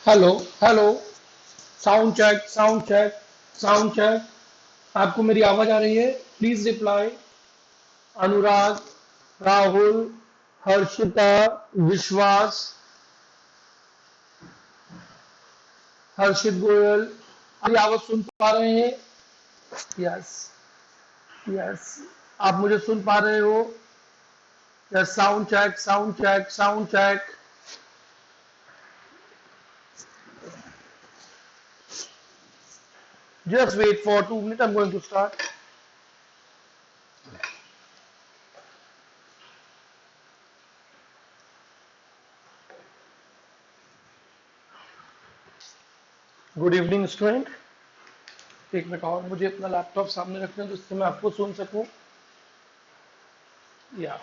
Hello hello. Sound check sound check sound check. आपको मेरी आवाज आ रही है? Please reply. अनुराग, राहुल, हर्षिता, विश्वास, हर्षित गोयल, मेरी आवाज सुन पा रहे हैं? Yes, yes. आप मुझे सुन पा रहे हो? Yes. Sound check sound check sound check. Just wait for 2 minutes, I'm going to start. Good evening student. एक मिनट और, मुझे अपना लैपटॉप सामने रखना है जिससे मैं आपको सुन सकूं। या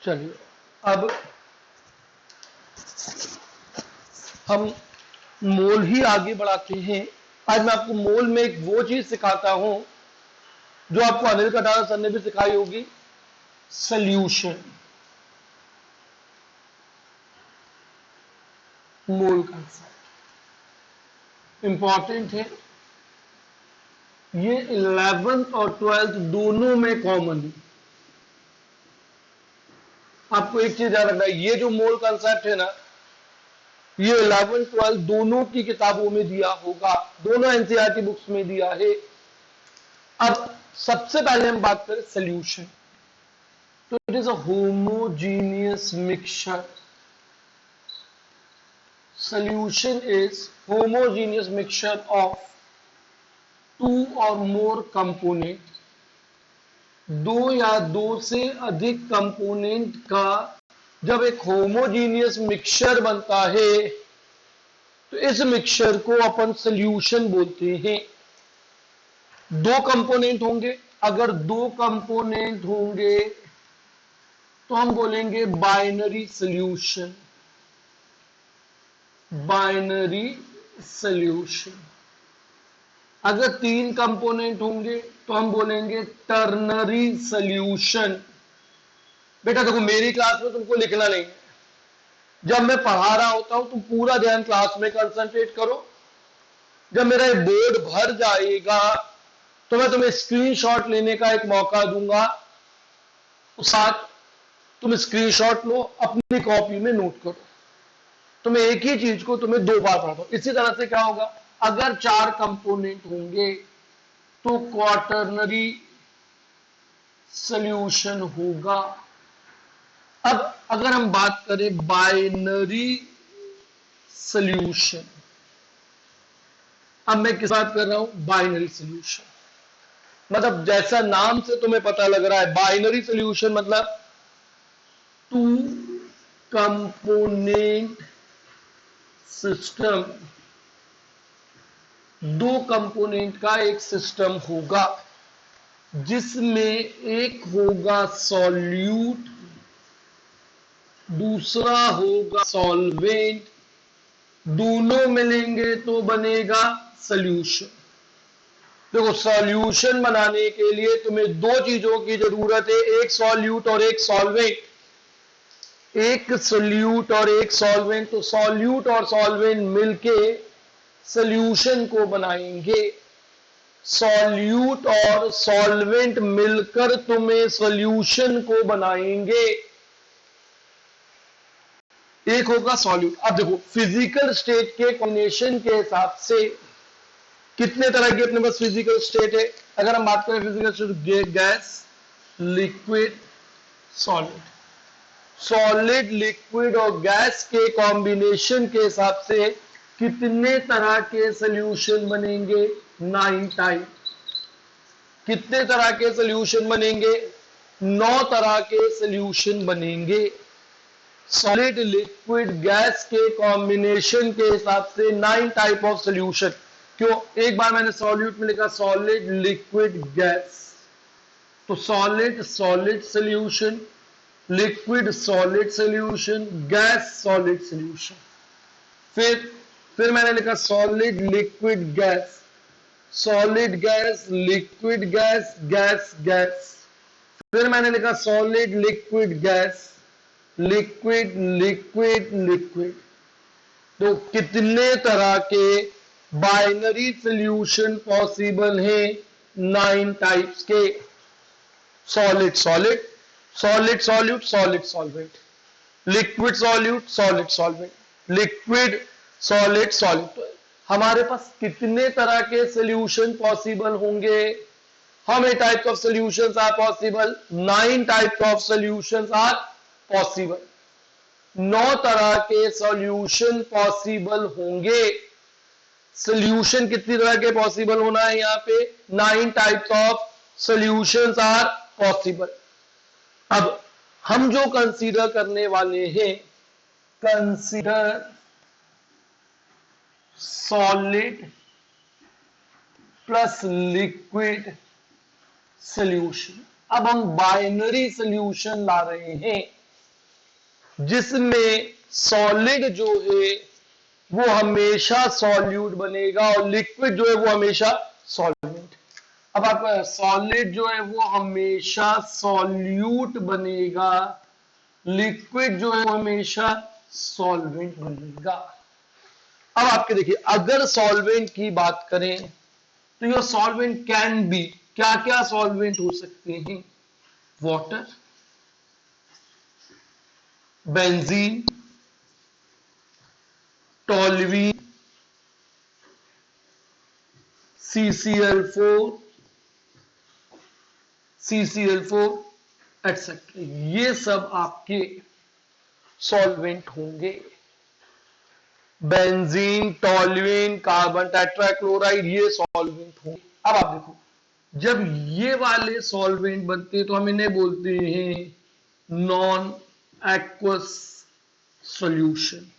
चलिए, अब हम मोल ही आगे बढ़ाते हैं। आज मैं आपको मोल में एक वो चीज सिखाता हूं जो आपको अनिल कटारा सर ने भी सिखाई होगी, सोल्यूशन। मोल कंसेप्ट इंपॉर्टेंट है। ये 11th और 12th दोनों में कॉमन है। आपको एक चीज याद रखना है, ये जो मोल कंसेप्ट है ना, ये 11th 12th दोनों की किताबों में दिया होगा, दोनों एनसीईआरटी बुक्स में दिया है। अब सबसे पहले हम बात करें सोल्यूशन। तो it is a homogeneous mixture. Solution is homogeneous mixture of two or more component, दो या दो से अधिक कंपोनेंट का जब एक होमोजीनियस मिक्सचर बनता है तो इस मिक्सचर को अपन सोल्यूशन बोलते हैं। दो कंपोनेंट होंगे, अगर दो कंपोनेंट होंगे तो हम बोलेंगे बाइनरी सोल्यूशन। Binary solution. अगर तीन कंपोनेंट होंगे तो हम बोलेंगे टर्नरी सोल्यूशन। बेटा देखो, मेरी क्लास में तुमको लिखना नहीं है। जब मैं पढ़ा रहा होता हूं तुम पूरा ध्यान क्लास में कंसंट्रेट करो। जब मेरा ये बोर्ड भर जाएगा तो मैं तुम्हें स्क्रीनशॉट लेने का एक मौका दूंगा। उस साथ तुम स्क्रीनशॉट लो, अपनी कॉपी में नोट करो। तुम्हें एक ही चीज को तुम्हें दो बार पढ़ा दो। इसी तरह से क्या होगा, अगर चार कंपोनेंट होंगे तो क्वाटरनरी सॉल्यूशन होगा। अब अगर हम बात करें बाइनरी सॉल्यूशन, अब मैं किस बात कर रहा हूं, बाइनरी सॉल्यूशन। मतलब जैसा नाम से तुम्हें पता लग रहा है, बाइनरी सॉल्यूशन मतलब टू कंपोनेंट सिस्टम। दो कंपोनेंट का एक सिस्टम होगा जिसमें एक होगा सॉल्यूट, दूसरा होगा सॉल्वेंट। दोनों मिलेंगे तो बनेगा सॉल्यूशन। देखो, सॉल्यूशन बनाने के लिए तुम्हें दो चीजों की जरूरत है, एक सॉल्यूट और एक सॉल्वेंट। एक सॉल्यूट और एक सॉल्वेंट, तो सॉल्यूट और सॉल्वेंट मिलके सॉल्यूशन को बनाएंगे। सॉल्यूट और सॉल्वेंट मिलकर तुम्हें सॉल्यूशन को बनाएंगे। एक होगा सॉल्यूट। अब देखो, फिजिकल स्टेट के कॉम्बिनेशन के हिसाब से कितने तरह के अपने पास फिजिकल स्टेट है। अगर हम बात करें physical state, gas, liquid, solid. Solid, liquid और गैस के कॉम्बिनेशन के हिसाब से कितने तरह के सॉल्यूशन बनेंगे, 9 टाइप। कितने तरह के सॉल्यूशन बनेंगे, 9 तरह के सॉल्यूशन बनेंगे। सॉलिड, लिक्विड, गैस के कॉम्बिनेशन के हिसाब से 9 टाइप ऑफ सॉल्यूशन। क्यों? एक बार मैंने सॉल्यूट में लिखा सॉलिड, लिक्विड, गैस, तो solid solid solution, liquid solid solution, gas solid solution. फिर मैंने लिखा solid, liquid, gas, solid gas, liquid gas, gas gas. फिर मैंने लिखा solid, liquid, gas, liquid, liquid, liquid. तो कितने तरह के बाइनरी सॉल्यूशन पॉसिबल हैं? 9 टाइप्स के। Solid solid, solid solute, solid solvent, liquid solute, solid solvent, liquid solid solid. तो हमारे पास कितने तरह के सॉल्यूशन पॉसिबल होंगे? How many types of solutions are possible? 9 types of solutions are possible. 9 तरह के सॉल्यूशन पॉसिबल होंगे। सॉल्यूशन कितनी तरह के पॉसिबल होना है यहां पे? 9 types of solutions are possible. अब हम जो कंसीडर करने वाले हैं, consider solid plus liquid solution. अब हम बाइनरी सॉल्यूशन ला रहे हैं जिसमें सॉलिड जो है वो हमेशा सॉल्यूट बनेगा और लिक्विड जो है वो हमेशा सॉल्वेंट। अब आप सॉलिड जो है वो हमेशा सॉल्यूट बनेगा, लिक्विड जो है वो हमेशा सॉल्वेंट बनेगा। अब आपके देखिए, अगर सॉल्वेंट की बात करें तो योर सॉल्वेंट कैन बी, क्या क्या सॉल्वेंट हो सकते हैं? Water, benzene, toluene, CCl4, etcetera, ये सब आपके सॉल्वेंट होंगे। बेंजीन, टोल्यूइन, कार्बन टेट्राक्लोराइड, ये सॉल्वेंट होंगे। अब आप देखो, जब ये वाले सॉल्वेंट बनते हैं तो हम इन्हें बोलते हैं नॉन एक्वस सॉल्यूशन।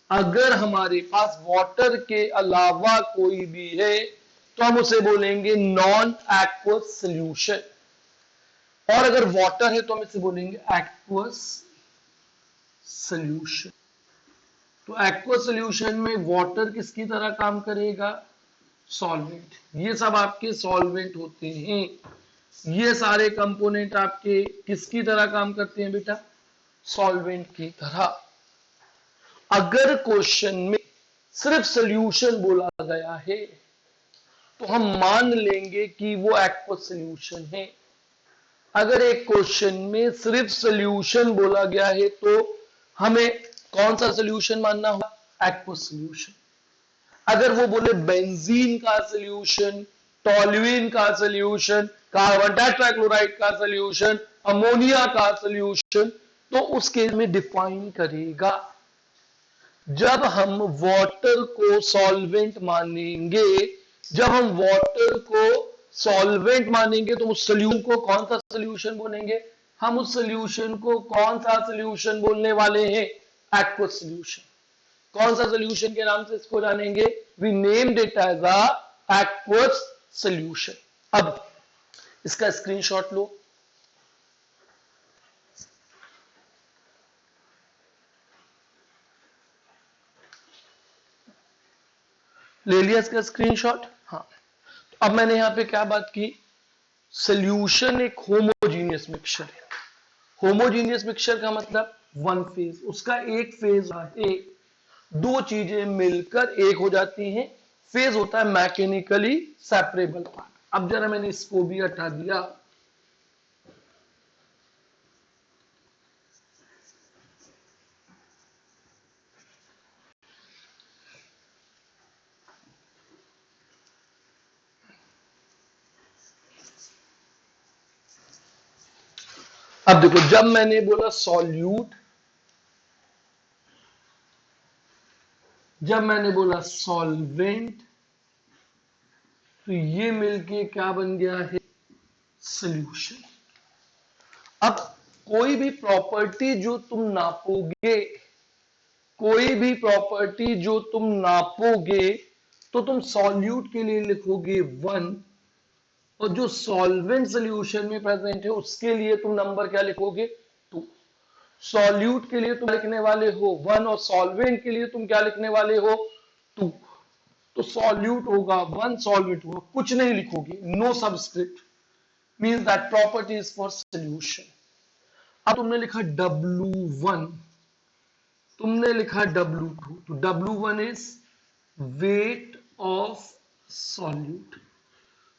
अगर हमारे पास वाटर के अलावा कोई भी है तो हम उसे बोलेंगे नॉन एक्वस सॉल्यूशन, और अगर वाटर है तो हम इसे बोलेंगे एक्वस सॉल्यूशन। तो एक्वस सॉल्यूशन में वाटर किसकी तरह काम करेगा? सॉल्वेंट। ये सब आपके सॉल्वेंट होते हैं। ये सारे कंपोनेंट आपके किसकी तरह काम करते हैं बेटा? सॉल्वेंट की तरह। अगर क्वेश्चन में सिर्फ सॉल्यूशन बोला गया है तो हम मान लेंगे कि वो एक्वस सॉल्यूशन है। अगर एक क्वेश्चन में सिर्फ सॉल्यूशन बोला गया है तो हमें कौन सा सॉल्यूशन मानना होगा? Aqueous solution. अगर वो बोले बेंजीन का सॉल्यूशन, टोल्यूइन का सॉल्यूशन, कार्बन टेट्राक्लोराइड का सॉल्यूशन, अमोनिया का सॉल्यूशन, तो उस केस में डिफाइन करेगा। जब हम वाटर को सॉल्वेंट मानेंगे, जब हम वाटर को सॉल्वेंट मानेंगे तो उस सॉल्यूशन को कौन सा सॉल्यूशन बोलेंगे? हम उस सॉल्यूशन को कौन सा सॉल्यूशन बोलने वाले हैं? Aqueous solution. कौन सा सॉल्यूशन के नाम से इसको जानेंगे? We named it as a aqueous solution. अब इसका स्क्रीनशॉट लो। ले लिया इसका स्क्रीनशॉट? हाँ। तो अब मैंने यहां पे क्या बात की? सॉल्यूशन एक होमोजीनियस मिक्सचर है। होमोजीनियस मिक्सचर का मतलब वन फेज, उसका एक फेज है, दो चीजें मिलकर एक हो जाती हैं। फेज होता है मैकेनिकली सेपरेबल पार्ट। अब जरा मैंने इसको भी हटा दिया। अब देखो, जब मैंने बोला सॉल्यूट, जब मैंने बोला सॉल्वेंट, तो ये मिलके क्या बन गया है? सॉल्यूशन। अब कोई भी प्रॉपर्टी जो तुम नापोगे, कोई भी प्रॉपर्टी जो तुम नापोगे तो तुम सॉल्यूट के लिए लिखोगे 1, और जो सॉल्वेंट सॉल्यूशन में प्रेजेंट है उसके लिए तुम नंबर क्या लिखोगे? 2। सॉल्यूट के लिए तुम लिखने वाले हो 1 और सॉल्वेंट के लिए तुम क्या लिखने वाले हो? 2। तो सॉल्यूट होगा 1, सॉल्वेंट होगा, कुछ नहीं लिखोगे, no subscript, means that property is for solution. अब तुमने लिखा W1, तुमने लिखा W2, तो W1 is wait of solute.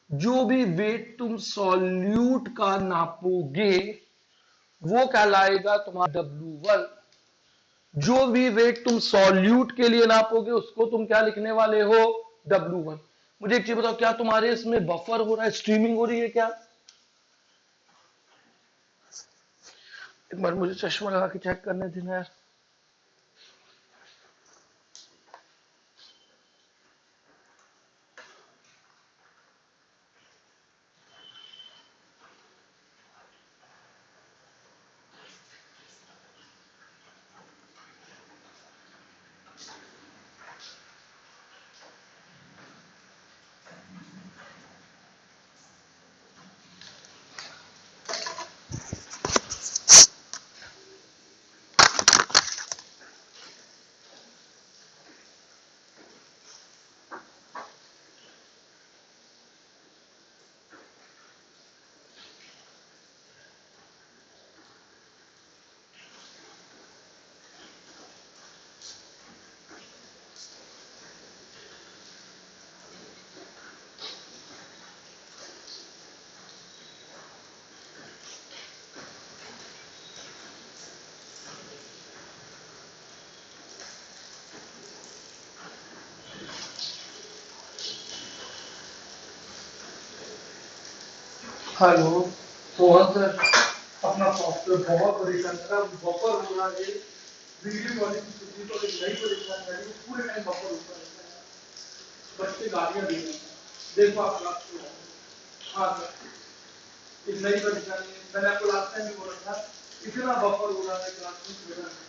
जो भी वेट तुम सॉल्यूट का नापोगे वो कहलाएगा तुम्हारा W1। जो भी वेट तुम सॉल्यूट के लिए नापोगे उसको तुम क्या लिखने वाले हो, W1। मुझे एक चीज बताओ, क्या तुम्हारे इसमें बफर हो रहा है, स्ट्रीमिंग हो रही है क्या? एक बार मुझे चश्मा लगा के चेक करने देना यार। हेलो मोहन सर, अपना सॉफ्टवेयर बहुत परेशान कर रहा है, बफर हो रहा है। वीडियो क्वालिटी कितनी तो एक नई परेशान कर रही है, पूरे टाइम बफर होता रहता है। बच्चे गालियां दे रहे हैं, देखो आप क्लास को। हाँ सर, एक नई परेशानी है। मैंने आपको लास्ट टाइम भी बोला था, इतना बफर हो रहा है क्लास में।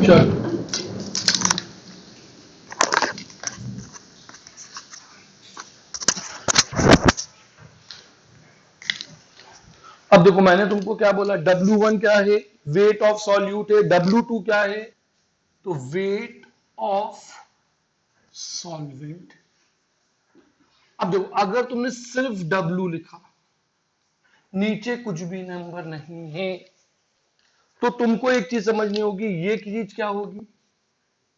चल अब देखो, मैंने तुमको क्या बोला, W1 क्या है, वेट ऑफ सॉल्यूट है। W2 क्या है, तो वेट ऑफ सॉल्वेंट। अब देखो, अगर तुमने सिर्फ W लिखा, नीचे कुछ भी नंबर नहीं है, तो तुमको एक चीज समझनी होगी, ये चीज क्या होगी,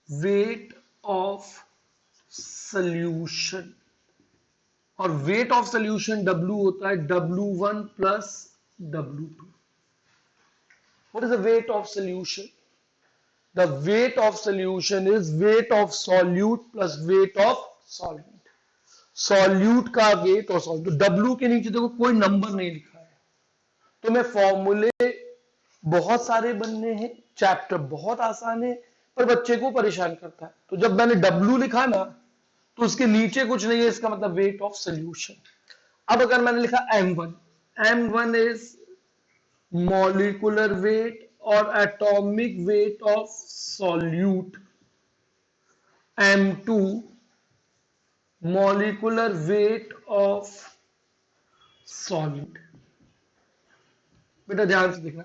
वेट ऑफ सॉल्यूशन। और वेट ऑफ सॉल्यूशन W होता है W1 plus W2। What is the weight of solution? The weight of solution is weight of solute plus weight of solvent. Solute का वेट और सॉल्यूट, तो W के नीचे देखो कोई नंबर नहीं लिखा है। तो मैं फॉर्मूले बहुत सारे बनने हैं, चैप्टर बहुत आसान है, पर बच्चे को परेशान करता है। तो जब मैंने W लिखा ना, तो उसके नीचे कुछ नहीं है, इसका मतलब वेट ऑफ सोल्यूशन। अब अगर मैंने लिखा M1, M1 is molecular weight और atomic weight of solute, M2 molecular weight of solute. बेटा ध्यान से देखना,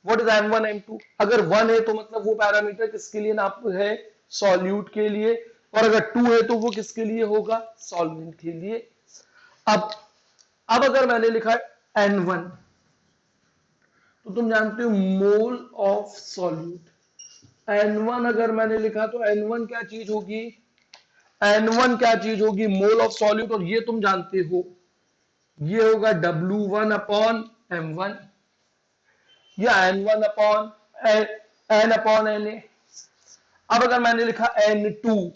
व्हाट इज M1 M2? अगर 1 है तो मतलब वो पैरामीटर किसके लिए नाप है, सॉल्यूट के लिए। और अगर 2 है तो वो किसके लिए होगा, सॉल्वेंट के लिए। अब अगर मैंने लिखा है N1, तो तुम जानते हो मोल ऑफ सॉल्यूट। N1 अगर मैंने लिखा तो N1 क्या चीज होगी, N1 क्या चीज होगी, मोल ऑफ सॉल्यूट। और ये तुम जानते हो ये होगा W1 अपॉन M1 या N1 upon N upon Na। अब अगर मैंने लिखा N2,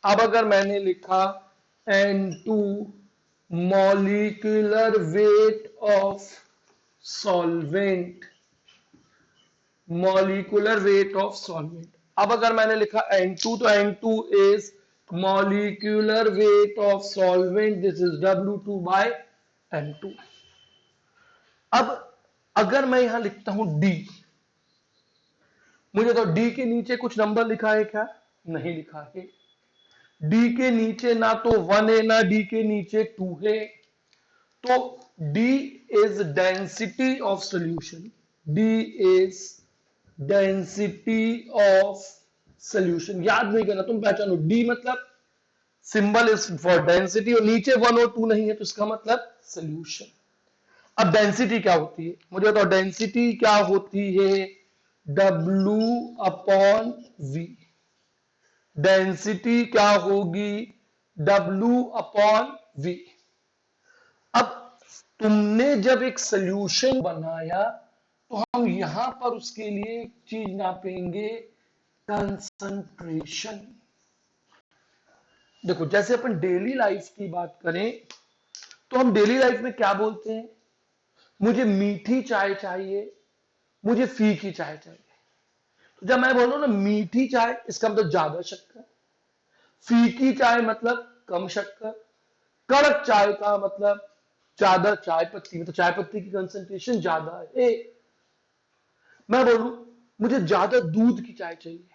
अब अगर मैंने लिखा N2 molecular weight of solvent, molecular weight of solvent. अब अगर मैंने लिखा N2 तो N2 is molecular weight of solvent, this is W2 by M2। अब अगर मैं यहां लिखता हूं D, मुझे तो D के नीचे कुछ नंबर लिखा है क्या, नहीं लिखा है। D के नीचे ना तो 1 है ना D के नीचे 2 है, तो D is density of solution, D is density of solution. याद नहीं करना, तुम पहचानो D मतलब सिंबल इज फॉर डेंसिटी और नीचे 1 और 2 नहीं है तो इसका मतलब सॉल्यूशन। अब डेंसिटी क्या होती है, मुझे बताओ डेंसिटी क्या होती है, W अपॉन V। डेंसिटी क्या होगी, W अपॉन V। अब तुमने जब एक सॉल्यूशन बनाया तो हम यहां पर उसके लिए एक चीज नापेंगे, कंसंट्रेशन। देखो जैसे अपन डेली लाइफ की बात करें तो हम डेली लाइफ में क्या बोलते हैं, मुझे मीठी चाय चाहिए, मुझे फीकी चाय चाहिए। तो जब मैं बोल रहा हूं ना मीठी चाय, इसका मतलब ज्यादा शक्कर, फीकी चाय मतलब कम शक्कर, कड़क चाय का मतलब ज्यादा चाय पत्ती, मतलब चाय पत्ती की कंसंट्रेशन ज्यादा है। मैं बोलूं मुझे ज्यादा दूध की चाय चाहिए,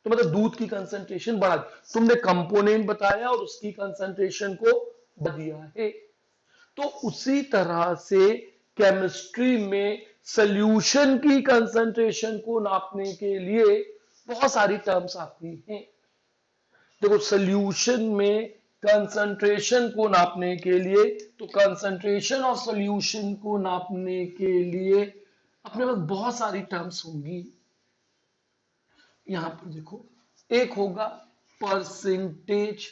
तो मतलब दूध की कंसंट्रेशन बढ़ा दी, तुमने कंपोनेंट बताया और उसकी कंसंट्रेशन को बढ़ा दिया है। तो उसी तरह से केमिस्ट्री में सॉल्यूशन की कंसंट्रेशन को नापने के लिए बहुत सारी टर्म्स आती हैं। देखो सॉल्यूशन में कंसंट्रेशन को नापने के लिए, तो कंसंट्रेशन ऑफ सॉल्यूशन को नापने के लिए अपने पास बहुत सारी टर्म्स होंगी। यहां पर देखो, एक होगा परसेंटेज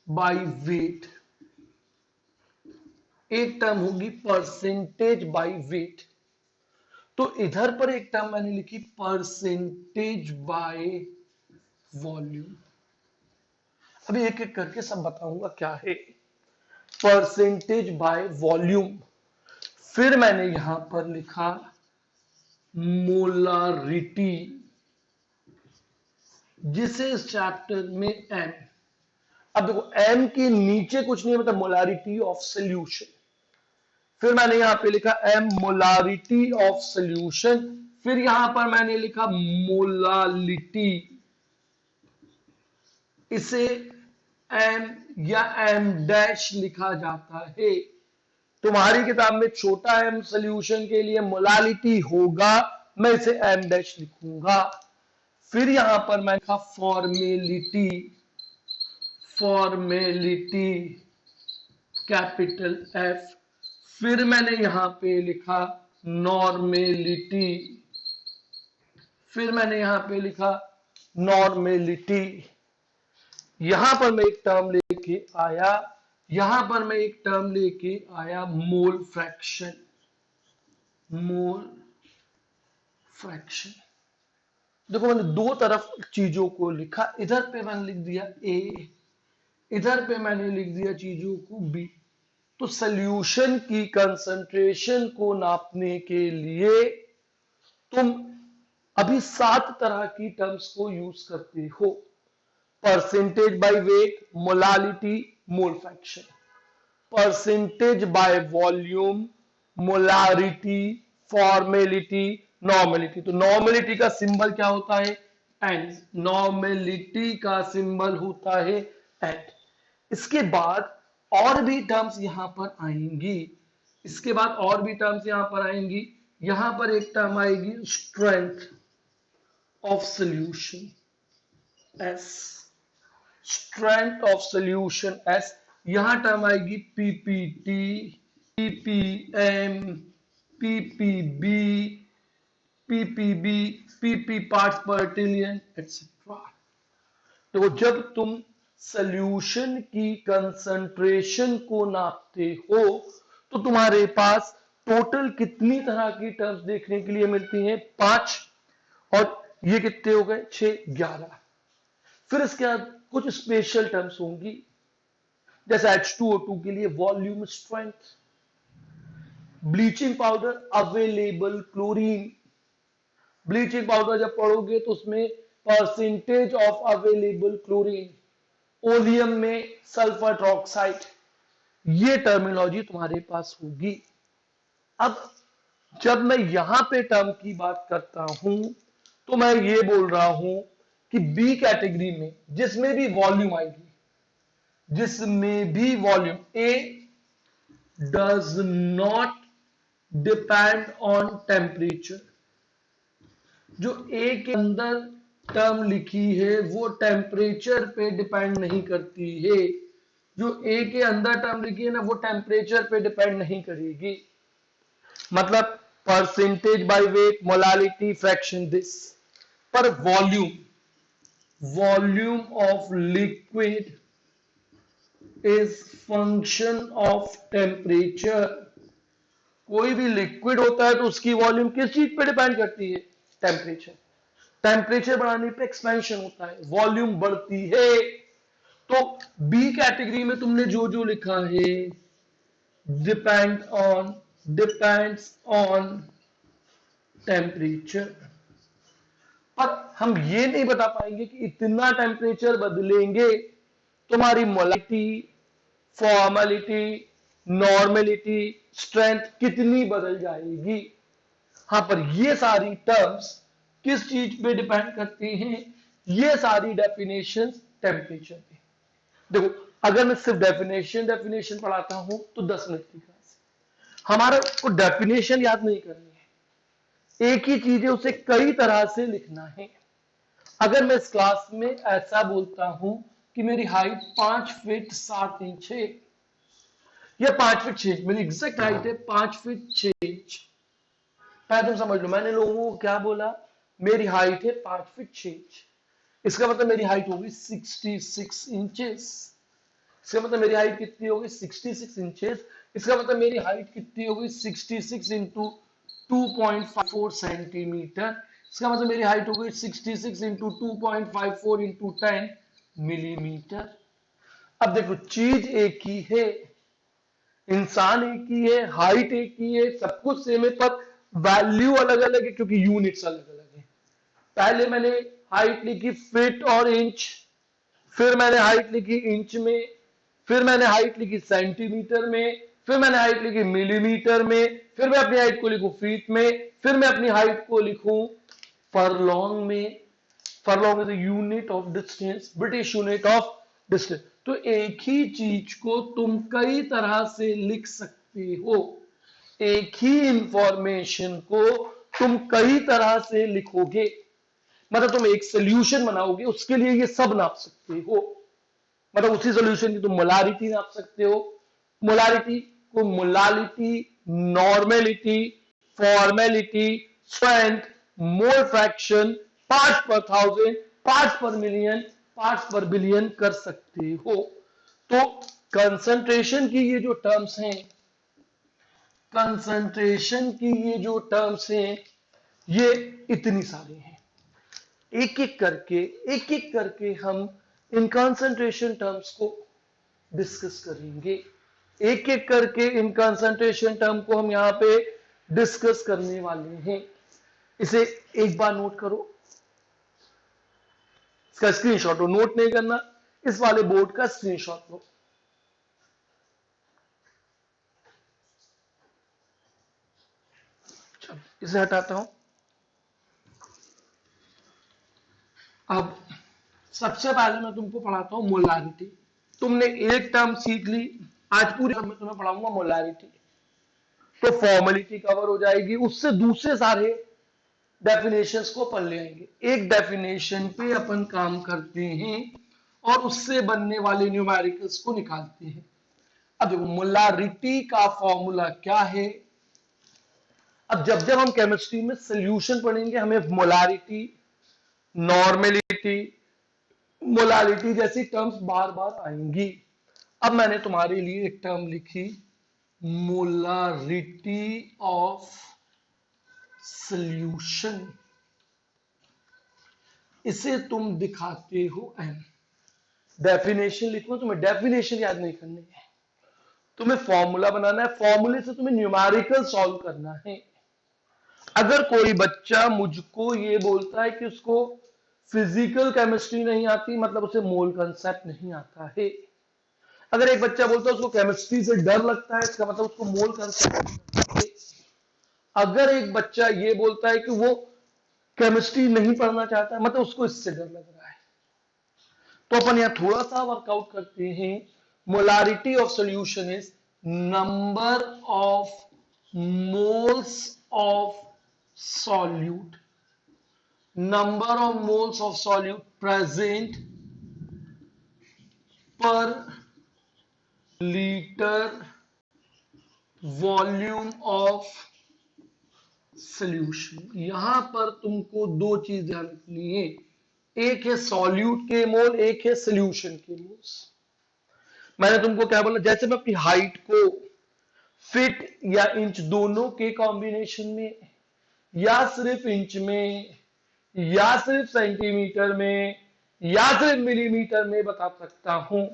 बाय वेट, एक टर्म होगी परसेंटेज बाय वेट। तो इधर पर एक टर्म मैंने लिखी परसेंटेज बाय वॉल्यूम। अभी एक एक करके सब बताऊंगा क्या है परसेंटेज बाय वॉल्यूम। फिर मैंने यहां पर लिखा मोलारिटी, जिसे इस चैप्टर में एम। अब देखो एम के नीचे कुछ नहीं है, मतलब मोलारिटी ऑफ सॉल्यूशन। फिर मैंने यहां पे लिखा एम मोलारिटी ऑफ सॉल्यूशन, फिर यहां पर मैंने लिखा मोलालिटी, इसे एम या एम डैश लिखा जाता है। तुम्हारी किताब में छोटा एम सॉल्यूशन के लिए मोलालिटी होगा, मैं इसे एम डैश लिखूंगा। फिर यहां पर मैं लिखा फॉर्मेलिटी, फॉर्मेलिटी कैपिटल एफ। फिर मैंने यहां पे लिखा नॉर्मेलिटी, फिर मैंने यहां पे लिखा नॉर्मेलिटी। यहां पर मैं एक टर्म लेके आया, यहां पर मैं एक टर्म लेके आया मोल फ्रैक्शन, मोल फ्रैक्शन। देखो मैंने दो तरफ चीजों को लिखा, इधर पे मैंने लिख दिया ए, इधर पे मैंने लिख दिया चीजों को बी। तो सॉल्यूशन की कंसंट्रेशन को नापने के लिए तुम अभी 7 तरह की टर्म्स को यूज करते हो, percentage by weight, molality, mole fraction, percentage by volume, molarity, formality, normality. तो नॉर्मेलिटी का सिंबल क्या होता है, एन। नॉर्मेलिटी का सिंबल होता है एन। इसके बाद और भी टर्म्स यहां पर आएंगी, इसके बाद और भी टर्म्स यहां पर आएंगी। यहां पर एक टर्म आएगी strength of solution, S. Strength of solution S, यहां टर्म आएगी PPT, ppm, PPB, PPB, PP parts पर ट्रिलियन एक्सेट्रा। तो जब तुम सॉल्यूशन की कंसंट्रेशन को नापते हो तो तुम्हारे पास टोटल कितनी तरह की टर्म्स देखने के लिए मिलती हैं? 5, और ये कितने हो गए? 6, 11। फिर इसके बाद कुछ स्पेशल टर्म्स होंगी, जैसे H2O2 के लिए volume strength, bleaching powder available chlorine, bleaching powder जब पढ़ोगे तो उसमें percentage of available chlorine, oleum में सल्फर ट्रॉक्साइड, ये टर्मिनोलॉजी तुम्हारे पास होगी। अब जब मैं यहां पे टर्म की बात करता हूं तो मैं ये बोल रहा हूं कि बी कैटेगरी में जिसमें भी वॉल्यूम आएगी, जिसमें भी volume, A does not depend on temperature, जो ए के अंदर टर्म लिखी है वो टेम्परेचर पे डिपेंड नहीं करती है, जो ए के अंदर टर्म लिखी है ना वो टेम्परेचर पे डिपेंड नहीं करेगी। मतलब percentage by weight, molality, fraction, this, पर volume of liquid is function of temperature. कोई भी लिक्विड होता है तो उसकी वॉल्यूम किस चीज पे डिपेंड करती है? टेम्परेचर। टेम्परेचर बढ़ाने पे एक्सपेंशन होता है, वॉल्यूम बढ़ती है। तो बी कैटेगरी में तुमने जो जो लिखा है, डिपेंड्स ऑन टेम्परेचर, पर हम ये नहीं बता पाएंगे कि इतना टेम्परेचर बदलेंगे तुम्हारी मोलालिटी, फॉर्मेलिटी, नॉर्मेलिटी, स्ट्रेंथ कितनी बदल जाएगी। हाँ, पर ये सारी टर्म्स किस चीज पे डिपेंड करती हैं? ये सारी डेफिनेशन टेम्परेचर पे। देखो, अगर मैं सिर्फ डेफिनेशन पढ़ाता हूं तो 10 मिनट की क्लास, हमारा को डेफिनेशन याद नहीं करनी है, एक ही चीज है उसे कई तरह से लिखना है। अगर मैं इस क्लास में ऐसा बोलता हूं कि मेरी हाइट 5 फीट 7 इंच है, या 5 फीट 6, मेरी एग्जैक्ट हाइट है 5 फीट 6 इंच, तुम समझ लो मैंने लोगों को क्या बोला, मेरी हाइट है 5 फीट 6 इंच, इसका मतलब मेरी हाइट होगी 66 इंचेस। इसका मतलब मेरी हाइट कितनी होगी? 66 इंचेस। इसका मतलब मेरी हाइट कितनी होगी? 66 इंटू 2.54 सेंटीमीटर। इसका मतलब मेरी हाइट होगी 66 इंटू 2.54 इंटू 10 मिलीमीटर। अब देखो, चीज एक ही है, इंसान एक ही है, हाइट एक ही है, सब कुछ सेम है, पर वैल्यू अलग अलग है क्योंकि यूनिट्स अलग अलग है। पहले मैंने हाइट लिखी फीट और इंच, फिर मैंने हाइट लिखी इंच में, फिर मैंने हाइट लिखी सेंटीमीटर में, फिर मैंने हाइट लिखी मिलीमीटर में, फिर मैं अपनी हाइट को लिखूं फीट में, फिर मैं अपनी हाइट को लिखूं फरलॉन्ग में। Furlong is unit of distance, British unit of distance. तो एक ही चीज को तुम कई तरह से लिख सकते हो, एक ही इंफॉर्मेशन को तुम कई तरह से लिखोगे। मतलब तुम एक सोल्यूशन बनाओगे, उसके लिए ये सब नाप सकते हो। मतलब उसी सोल्यूशन की तुम मोलारिटी नाप सकते हो, मोलारिटी को molality, normality, formality, strength, mole fraction, parts पर थाउजेंड, पार्ट्स पर मिलियन, पार्ट्स पर बिलियन कर सकते हो। तो कंसंट्रेशन की ये जो टर्म्स हैं, कंसंट्रेशन की ये जो टर्म्स हैं, ये इतनी सारी हैं। एक एक करके हम इन कंसंट्रेशन टर्म्स को डिस्कस करेंगे। एक एक करके इन कंसंट्रेशन टर्म को हम यहां पे डिस्कस करने वाले हैं। इसे एक बार नोट करो, इसका स्क्रीनशॉट लो, नोट नहीं करना, इस वाले बोर्ड का स्क्रीनशॉट लो। इसे हटाता हूं। अब सबसे पहले मैं तुमको पढ़ाता हूं मोलारिटी। तुमने एक टर्म सीख ली, आज पूरी मैं तुम्हें पढ़ाऊंगा मोलारिटी, तो फॉर्मेलिटी कवर हो जाएगी, उससे दूसरे सारे डेफिनेशंस को पढ़ ले आएंगे। एक डेफिनेशन पे अपन काम करते हैं और उससे बनने वाले न्यूमेरिकल्स को निकालते हैं। अब देखो मोलारिटी का फॉर्मूला क्या है। अब जब जब हम केमिस्ट्री में सोल्यूशन पढ़ेंगे हमें मोलारिटी, नॉर्मेलिटी, मोलारिटी जैसी टर्म्स बार बार आएंगी। अब मैंने तुम्हारे लिए एक टर्म लिखी, मोलारिटी ऑफ सॉल्यूशन। इसे तुम दिखाते हो एम। डेफिनेशन लिखो, तुम्हें डेफिनेशन याद नहीं करनी है, तुम्हें फॉर्मूला बनाना है, फॉर्मूले से तुम्हें न्यूमेरिकल सॉल्व करना है। अगर कोई बच्चा मुझको ये बोलता है कि उसको फिजिकल केमिस्ट्री नहीं आती, मतलब उसे मोल कंसेप्ट नहीं आता है। अगर एक बच्चा बोलता है उसको केमिस्ट्री से डर लगता है, इसका मतलब उसको मोल कंसेप्ट नहीं आता है। अगर एक बच्चा ये बोलता है कि वो केमिस्ट्री नहीं पढ़ना चाहता है, मतलब उसको इससे डर लग रहा है। तो अपन यहां थोड़ा सा वर्कआउट करते हैं। Molarity of solution is number of moles of solute, number of moles of solute present per liter volume of solution। यहां पर तुमको दो चीज ध्यान रखनी है, एक है सॉल्यूट के मोल, एक है सोल्यूशन के मोल्स। मैंने तुमको क्या बोला, जैसे मैं अपनी हाइट को फिट या इंच दोनों के कॉम्बिनेशन में, या सिर्फ इंच में, या सिर्फ सेंटीमीटर में, या सिर्फ मिलीमीटर में बता सकता हूं,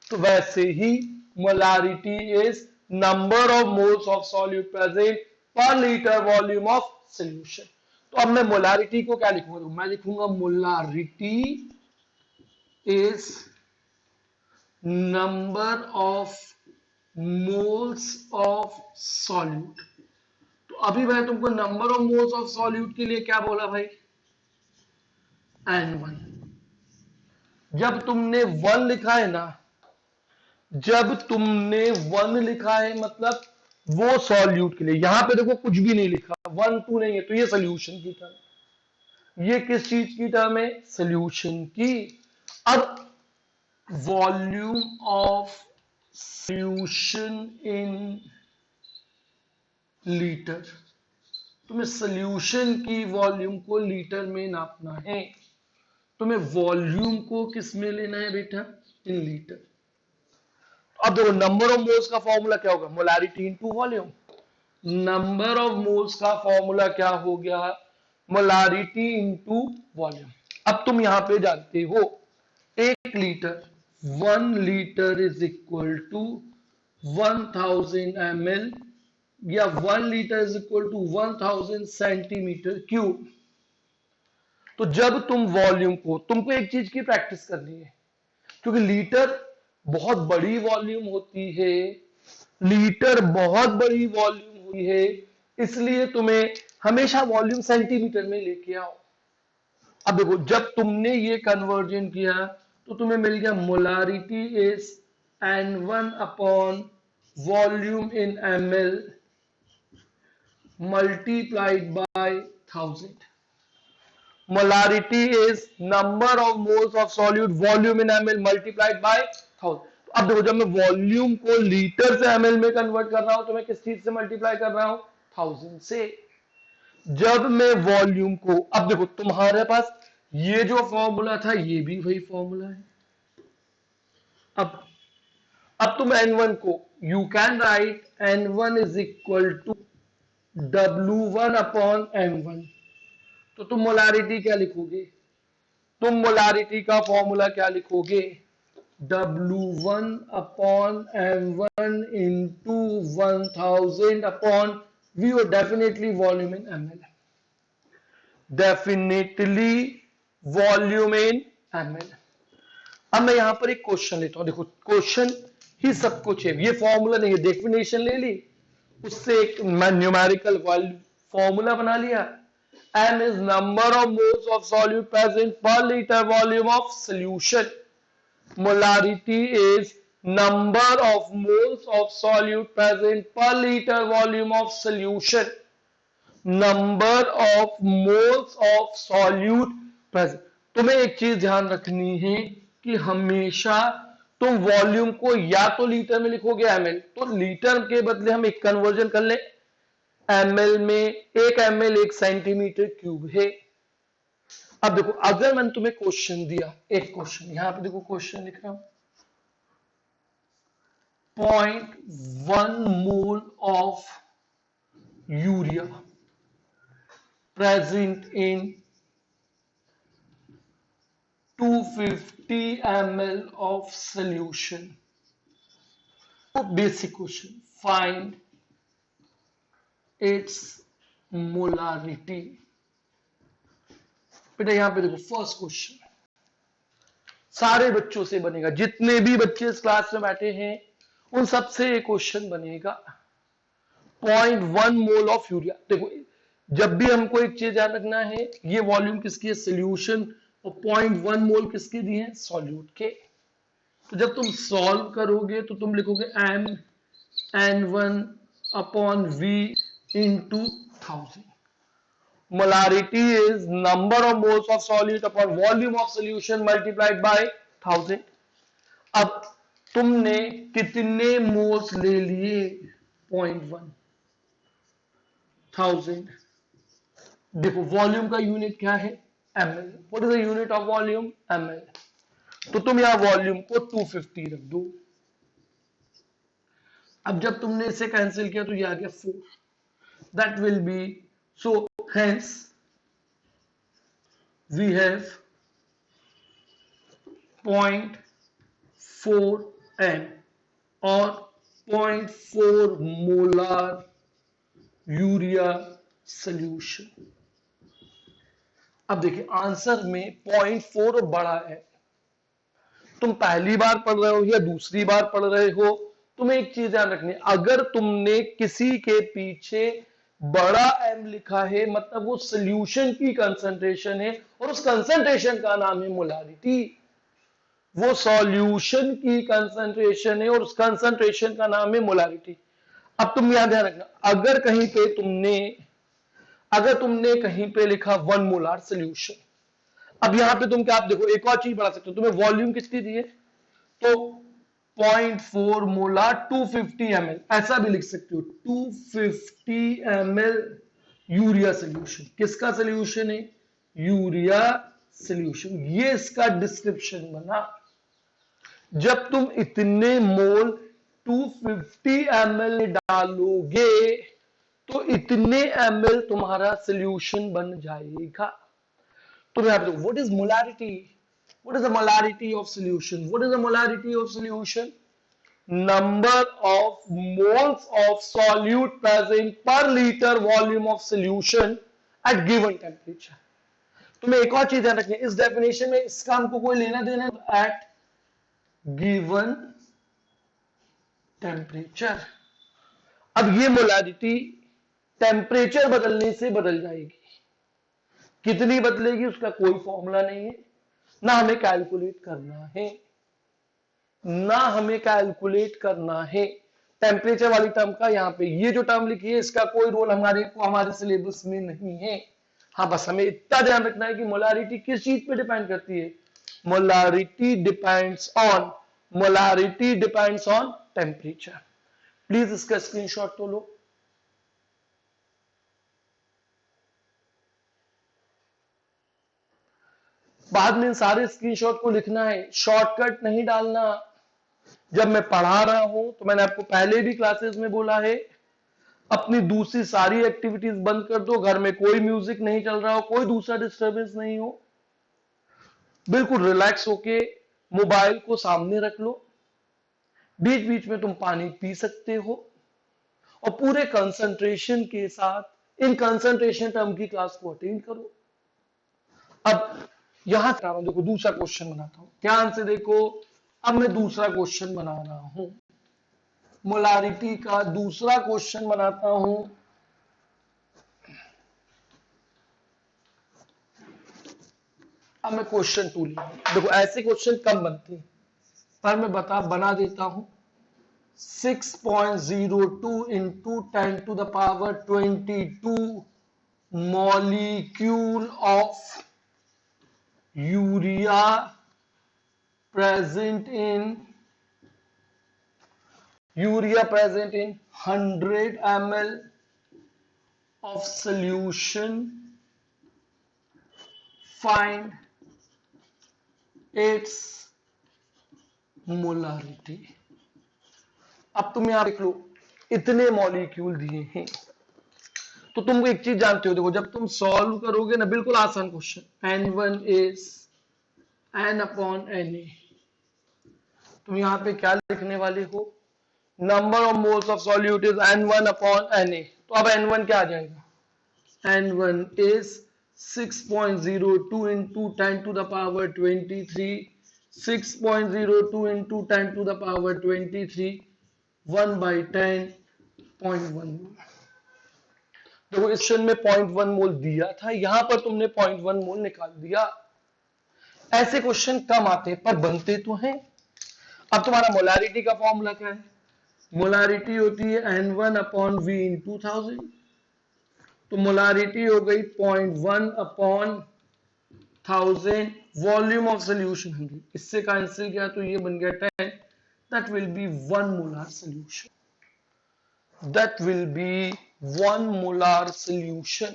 तो वैसे ही molarity is number of moles of solute present per litre volume of solution. तो अब मैं मोलारिटी को क्या लिखूंगा, मैं लिखूंगा molarity is number of moles of solute. तो अभी मैं तुमको number of moles of solute के लिए क्या बोला भाई, N1। जब तुमने 1 लिखा है ना, जब तुमने 1 लिखा है मतलब वो सॉल्यूट के लिए, यहां पे देखो कुछ भी नहीं लिखा, 1 2 नहीं है, तो ये सोल्यूशन की टर्म। ये किस चीज की टर्म है, सोल्यूशन की। अब volume of solution in litre, तुम्हें सोल्यूशन की वॉल्यूम को लीटर में नापना है। तुम्हें वॉल्यूम को किस में लेना है बेटा, इन लीटर। अब देखो नंबर ऑफ मोल्स का फॉर्मूला क्या होगा, molarity into volume. Number of moles का फॉर्मूला क्या हो गया, मोलारिटी इनटू वॉल्यूम। अब तुम यहां पे जानते हो 1 litre, 1 litre is equal to 1000 ml, या 1 litre is equal to 1000 centimetre cube. तो जब तुम वॉल्यूम को, तुमको एक चीज की प्रैक्टिस करनी है, क्योंकि लीटर बहुत बड़ी वॉल्यूम होती है, लीटर बहुत बड़ी वॉल्यूम हुई है, इसलिए तुम्हें हमेशा वॉल्यूम सेंटीमीटर में लेके आओ। अब देखो जब तुमने ये कन्वर्जन किया तो तुम्हें मिल गया molarity is N1 upon volume in ml multiplied by 1000. Molarity is number of moles of solute volume in ml multiplied by 1000. तो अब देखो जब मैं वॉल्यूम को लीटर से ml में कन्वर्ट कर रहा हूं तो मैं किस चीज से मल्टीप्लाई कर रहा हूं, 1000 से। जब मैं वॉल्यूम को, अब देखो तुम्हारे पास ये जो फॉर्मूला था ये भी वही फॉर्मूला है। अब तुम N1 को, you can write N1 is equal to W1 upon M1। तो तुम मोलारिटी क्या लिखोगे, तुम मोलारिटी का फॉर्मूला क्या लिखोगे, W1 upon M1 into 1000 upon V, definitely volume इन ml, डेफिनेटली वॉल्यूम इन ml। अब मैं यहां पर एक क्वेश्चन लेता हूं, देखो क्वेश्चन ही सब कुछ है, ये फॉर्मूला नहीं है, डेफिनेशन ले ली, उससे एक न्यूमेरिकल फॉर्मूला बना लिया। M is number of moles of solute present per liter volume of solution. Molarity is number of moles of solute present per liter volume of solution. Number of moles of solute present. तुम्हें एक चीज ध्यान रखनी है, कि हमेशा तुम volume को या तो लीटर में लिखोगे ml, तो लीटर के बदले हम एक कन्वर्जन कर ले, ml में 1 ml 1 सेंटीमीटर क्यूब है। अब देखो अगर मैंने तुम्हें क्वेश्चन दिया, एक क्वेश्चन यहां पे देखो क्वेश्चन लिख रहा हूं, 0.1 mole of urea present in 250 ml of solution. Basic question, find its molarity. बेटा यहां पे देखो फर्स्ट क्वेश्चन सारे बच्चों से बनेगा, जितने भी बच्चे इस क्लास में बैठे हैं उन सबसे एक क्वेश्चन बनेगा। 0.1 मोल ऑफ यूरिया, देखो जब भी हमको एक चीज याद रखना है, ये वॉल्यूम किसकी है, सोल्यूशन, और 0.1 मोल किसके दिए हैं, सॉल्यूट के। तो जब तुम सॉल्व करोगे तो तुम लिखोगे m n1 upon v into 1000। Molarity is number of moles of solute upon volume of solution multiplied by 1000। अब तुमने कितने मोल्स ले लिए, 0.1, 1000। देखो वॉल्यूम का यूनिट क्या है, ml। What is the unit of volume, ml। तो तुम यहां वॉल्यूम को 250 रख दो। अब जब तुमने इसे कैंसिल किया तो ये आ गया 4, that will be, so hence we have 0.4 m और 0.4 मोलार यूरिया सोल्यूशन। अब देखिए आंसर में 0.4 बड़ा है, तुम पहली बार पढ़ रहे हो या दूसरी बार पढ़ रहे हो, तुम्हें एक चीज ध्यान रखनी है, अगर तुमने किसी के पीछे बड़ा m लिखा है मतलब वो सोल्यूशन की कंसंट्रेशन है और उस कंसंट्रेशन का नाम है मोलारिटी। वो सॉल्यूशन की कंसंट्रेशन है और उस कंसंट्रेशन का नाम है मोलारिटी। अब तुम यहां ध्यान रखना, अगर तुमने कहीं पे लिखा 1 मोलार सोल्यूशन, अब यहां पे तुम क्या, आप देखो एक और चीज बढ़ा सकते हो, तुम्हें वॉल्यूम कितनी दी है, तो 0.4 मोलार 250 ml, ऐसा भी लिख सकते हो, 250 ml यूरिया सोल्यूशन। किसका सोल्यूशन है, यूरिया सोल्यूशन। ये इसका डिस्क्रिप्शन बना। जब तुम इतने मोल 250 ml डालोगे तो इतने ml तुम्हारा सोल्यूशन बन जाएगा। तो मैं आपको, what is molarity, what is the molarity of solution, what is the molarity of solution, number of moles of solute present per liter volume of solution at given temperature। तुम्हें एक और चीज ध्यान रखनी है, इस डेफिनेशन में इसका हमको कोई लेना देना है, एट गिवन टेम्परेचर। अब ये मोलारिटी टेम्परेचर बदलने से बदल जाएगी, कितनी बदलेगी उसका कोई फॉर्मूला नहीं है, ना हमें कैलकुलेट करना है, टेम्परेचर वाली टर्म का यहाँ पे ये जो टर्म लिखी है इसका कोई रोल हमारे सिलेबस में नहीं है। हाँ बस हमें इतना ध्यान रखना है कि मोलारिटी किस चीज पे डिपेंड करती है, molarity depends on temperature. Please इसका स्क्रीनशॉट तो लो। बाद में सारे स्क्रीनशॉट को लिखना है, शॉर्टकट नहीं डालना। जब मैं पढ़ा रहा हूं तो मैंने आपको पहले भी क्लासेस में बोला है, अपनी दूसरी सारी एक्टिविटीज बंद कर दो, घर में कोई म्यूजिक नहीं चल रहा हो, कोई दूसरा डिस्टरबेंस नहीं हो, बिल्कुल रिलैक्स होके मोबाइल को सामने रख लो, बीच बीच में तुम पानी पी सकते हो और पूरे कंसंट्रेशन के साथ इन कंसंट्रेशन टर्म की क्लास को अटेंड करो। अब यहां देखो दूसरा क्वेश्चन बनाता हूं, ध्यान से देखो। अब मैं दूसरा क्वेश्चन बना रहा हूं, मोलारिटी का दूसरा क्वेश्चन बनाता हूं। अब मैं क्वेश्चन 2 लिखूं। देखो ऐसे क्वेश्चन कम बनते हैं पर मैं बना देता हूं। 6.02 into 10 to the power 22 molecule of urea present in urea present in 100 ml of solution, find its molarity. अब तुम यहां देख लो, इतने मॉलिक्यूल दिए हैं, तो तुमको एक चीज जानते हो, देखो जब तुम सॉल्व करोगे ना, बिल्कुल आसान question, N1 is N upon Na, तुम यहां पे क्या लिखने वाले हो, number of moles of solute is N1 upon Na, तो अब N1 क्या आ जाएगा, N1 is 6.02 into 10 to the power 23, 6.02 into 10 to the power 23, 1 by 10.1। देखो इस क्वेश्चन में 0.1 मोल दिया था, यहां पर तुमने 0.1 मोल निकाल दिया। ऐसे क्वेश्चन कम आते पर बनते तो हैं। अब तुम्हारा मोलारिटी का फॉर्मूला क्या है, मोलारिटी होती है N1 अपॉन V इन 2000, तो मोलारिटी हो गई 0.1 अपॉन 1000, वॉल्यूम ऑफ सोल्यूशन 100, इससे कैंसिल किया तो ये बन गया 10, that will B 1 molar solution, that will be 1 molar solution,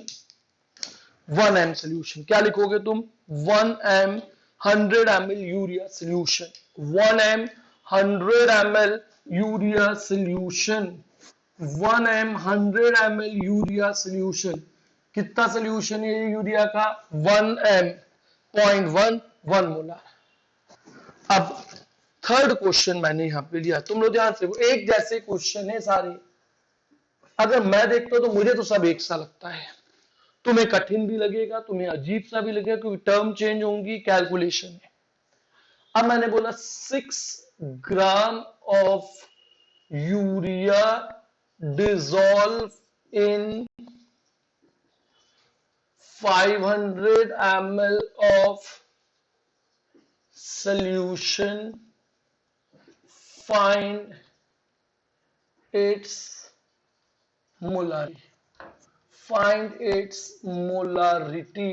1 m solution। क्या लिखोगे तुम, 1 m 100 ml urea solution, 1 m 100 ml urea solution, 1 m 100 ml urea solution। कितना सोल्यूशन है यूरिया का, 1 m 0.1 1 मोलार। अब थर्ड क्वेश्चन मैंने यहां पे लिया, तुम लोग ध्यान से, एक जैसे क्वेश्चन है सारे, अगर मैं देखता हूं तो मुझे तो सब एक सा लगता है, तुम्हें कठिन भी लगेगा, तुम्हें अजीब सा भी लगेगा, क्योंकि टर्म चेंज होंगी कैलकुलेशन में। अब मैंने बोला 6 gram of urea dissolve in 500 ml of solution, find its molarity, find its molarity,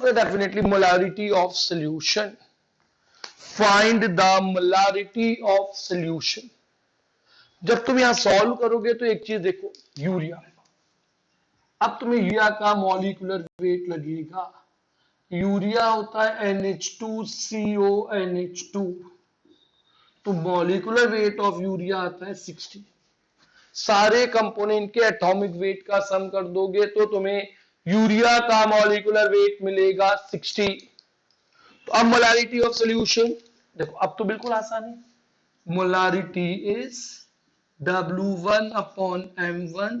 definitely molarity of solution, find the molarity of solution। जब तुम यहां सॉल्व करोगे तो एक चीज देखो, यूरिया, अब तुम्हें यूरिया का मॉलिक्यूलर वेट लगेगा, यूरिया होता है NH2CO NH2, तो मॉलिक्यूलर वेट ऑफ यूरिया आता है 60, सारे कंपोनेंट के एटॉमिक वेट का सम कर दोगे तो तुम्हें यूरिया का मॉलिक्यूलर वेट मिलेगा 60। तो अब मोलारिटी ऑफ सॉल्यूशन देखो, अब तो बिल्कुल आसान है, molarity is W1 upon M1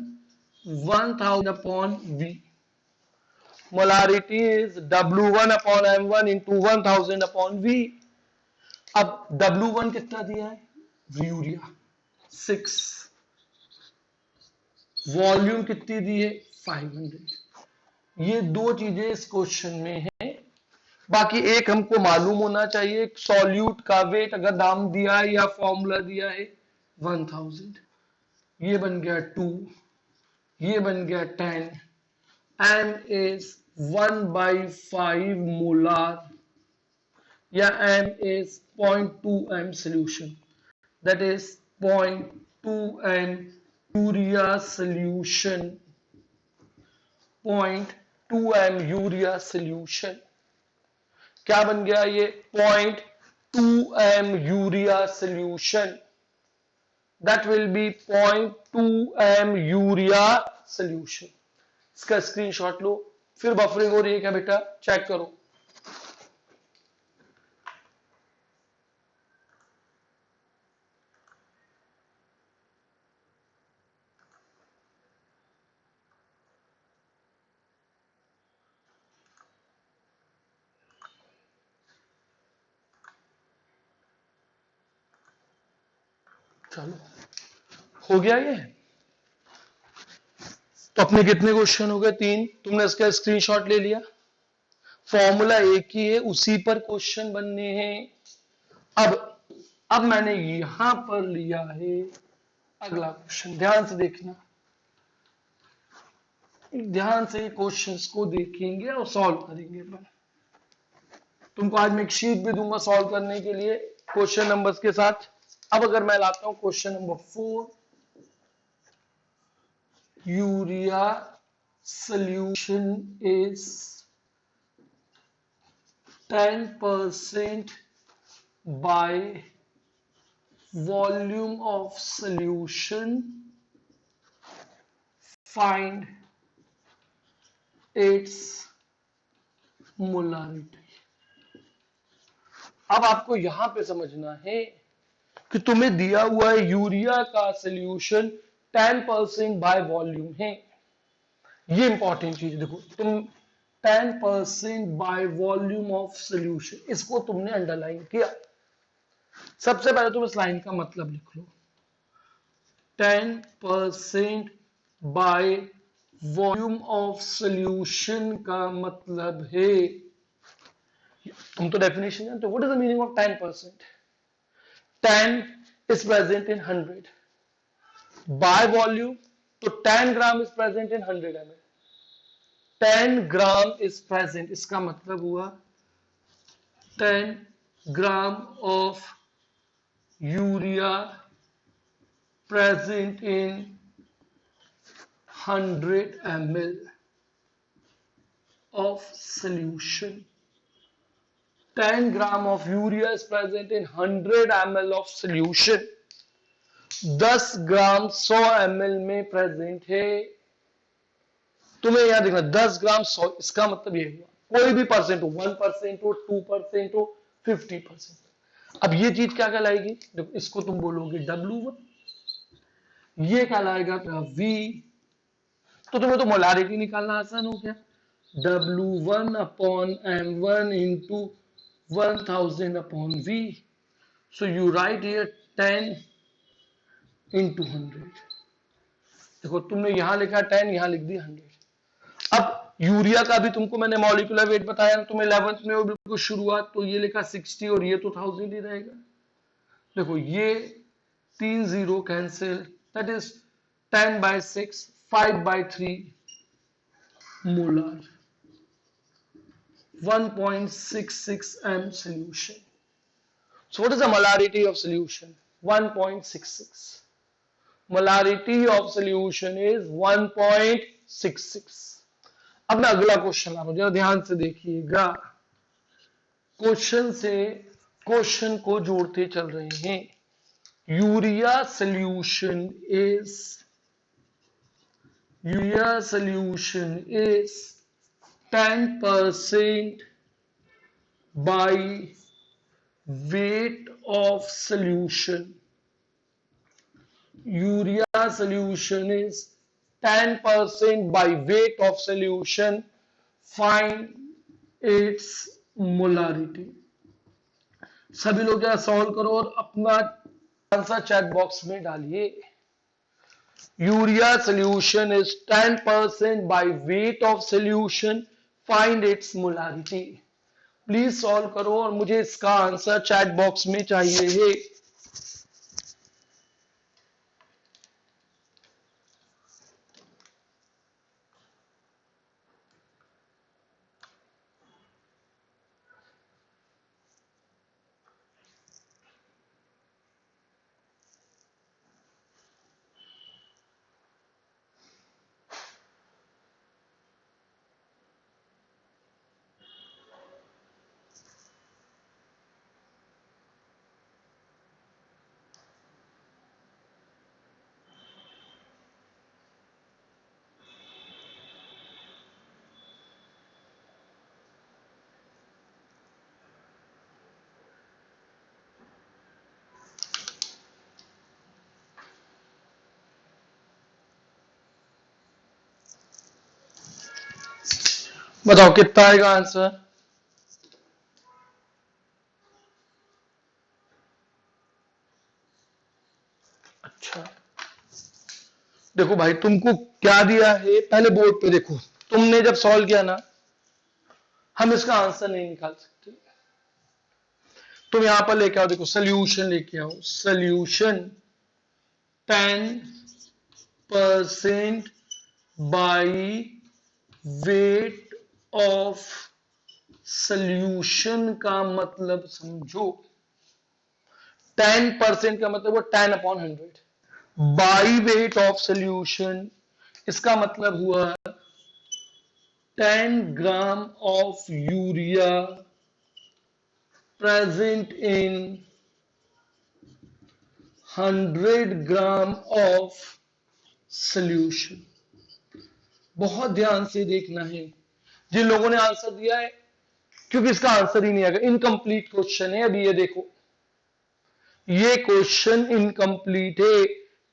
1000 upon V, molarity is W1 upon M1 into 1000 upon V। अब W1 कितना दिया है यूरिया 6, वॉल्यूम कितनी दी है 500। ये दो चीजें इस क्वेश्चन में है, बाकी एक हमको मालूम होना चाहिए, सॉल्यूट का वेट अगर नाम दिया है या फॉर्मूला दिया है 1000, ये बन गया 2, ये बन गया 10, m इज 1/5 मोलार, या m is 0.2 m solution, that is 0.2 m urea solution, 0.2 m urea solution। क्या बन गया ये 0.2 m urea solution, that will be 0.2 m urea solution। इसका स्क्रीनशॉट लो, फिर बफरिंग हो रही है क्या बेटा, चेक करो। चलो हो गया ये, तो अपने कितने क्वेश्चन हो गए, 3, तुमने इसका स्क्रीनशॉट ले लिया, फॉर्मूला एक ही है, उसी पर क्वेश्चन बनने हैं। अब मैंने यहां पर लिया है अगला क्वेश्चन, ध्यान से देखना, ध्यान से क्वेश्चंस को देखेंगे और सॉल्व करेंगे। तुमको आज मैं एक शीट भी दूंगा सॉल्व करने के लिए क्वेश्चन नंबर्स के साथ। अब अगर मैं लाता हूं question number 4, urea solution is 10% by volume of solution, find its molarity। अब आपको यहां पे समझना है कि तुम्हें दिया हुआ है यूरिया का सोल्यूशन 10% बाय वॉल्यूम है। ये इंपॉर्टेंट चीज देखो, तुम 10% बाय वॉल्यूम ऑफ सोल्यूशन, इसको तुमने अंडरलाइन किया। सबसे पहले तुम इस लाइन का मतलब लिख लो, 10% बाय वॉल्यूम ऑफ सोल्यूशन का मतलब है, तुम तो डेफिनेशन जानते हो, what is the meaning of 10%? 10 is present in 100 by volume, तो 10 ग्राम is present in 100 ml। 10 gram is present, इसका मतलब हुआ 10 ग्राम of urea present in 100 ml of solution। 10 gram of urea is present in 100 ml of solution। 10 gram 100 ml में present है। तुम्हें याद देखना 10 ग्राम 100, इसका मतलब ये हुआ कोई भी परसेंट हो, 1% हो, 2% हो, 50%। अब ये चीज क्या कहलाएगी? देखो इसको तुम बोलोगे W1, ये कहलाएगा V। तो तुम्हें तो मोलारिटी निकालना आसान हो गया, W1 upon M1 into 1000 upon V। So you write here 10 into 100। देखो तुमने यहां लिखा 10, यहां लिख दिया 100। अब यूरिया का भी तुमको मैंने मॉलिक्यूलर वेट बताया, तुम्हें 11th में वो बिल्कुल शुरुआत, तो ये लिखा 60 और ये तो 1000 ही रहेगा। देखो ये 3 0 cancel, that is 10 by 6, 5 by 3 molar, 1.66 m solution। So what is the molarity of solution? 1.66। molarity of solution is 1.66। अब मैं अगला क्वेश्चन ला रहा हूं, जरा ध्यान से देखिएगा। क्वेश्चन को जोड़ते चल रहे हैं। Urea solution is 10% by weight of solution। urea solution is 10% by weight of solution, find its molarity। सभी लोग क्या सॉल्व करो और अपना आंसर चैट बॉक्स में डालिए। Urea solution is 10% by weight of solution, find its molarity। Please solve करो और मुझे इसका आंसर चैट बॉक्स में चाहिए है। बताओ कितना आएगा आंसर? अच्छा देखो भाई, तुमको क्या दिया है पहले बोर्ड पे देखो। तुमने जब सॉल्व किया ना, हम इसका आंसर नहीं निकाल सकते। तुम यहां पर लेके आओ, देखो सोल्यूशन लेके आओ, solution 10% by weight of solution का मतलब समझो, 10% का मतलब वो 10/100 बाई वेट ऑफ सॉल्यूशन, इसका मतलब हुआ 10 gram of urea present in 100 gram of solution. बहुत ध्यान से देखना है जिन लोगों ने आंसर दिया है, क्योंकि इसका आंसर ही नहीं आएगा, इनकम्प्लीट क्वेश्चन है। अभी ये देखो, ये क्वेश्चन इनकम्प्लीट है।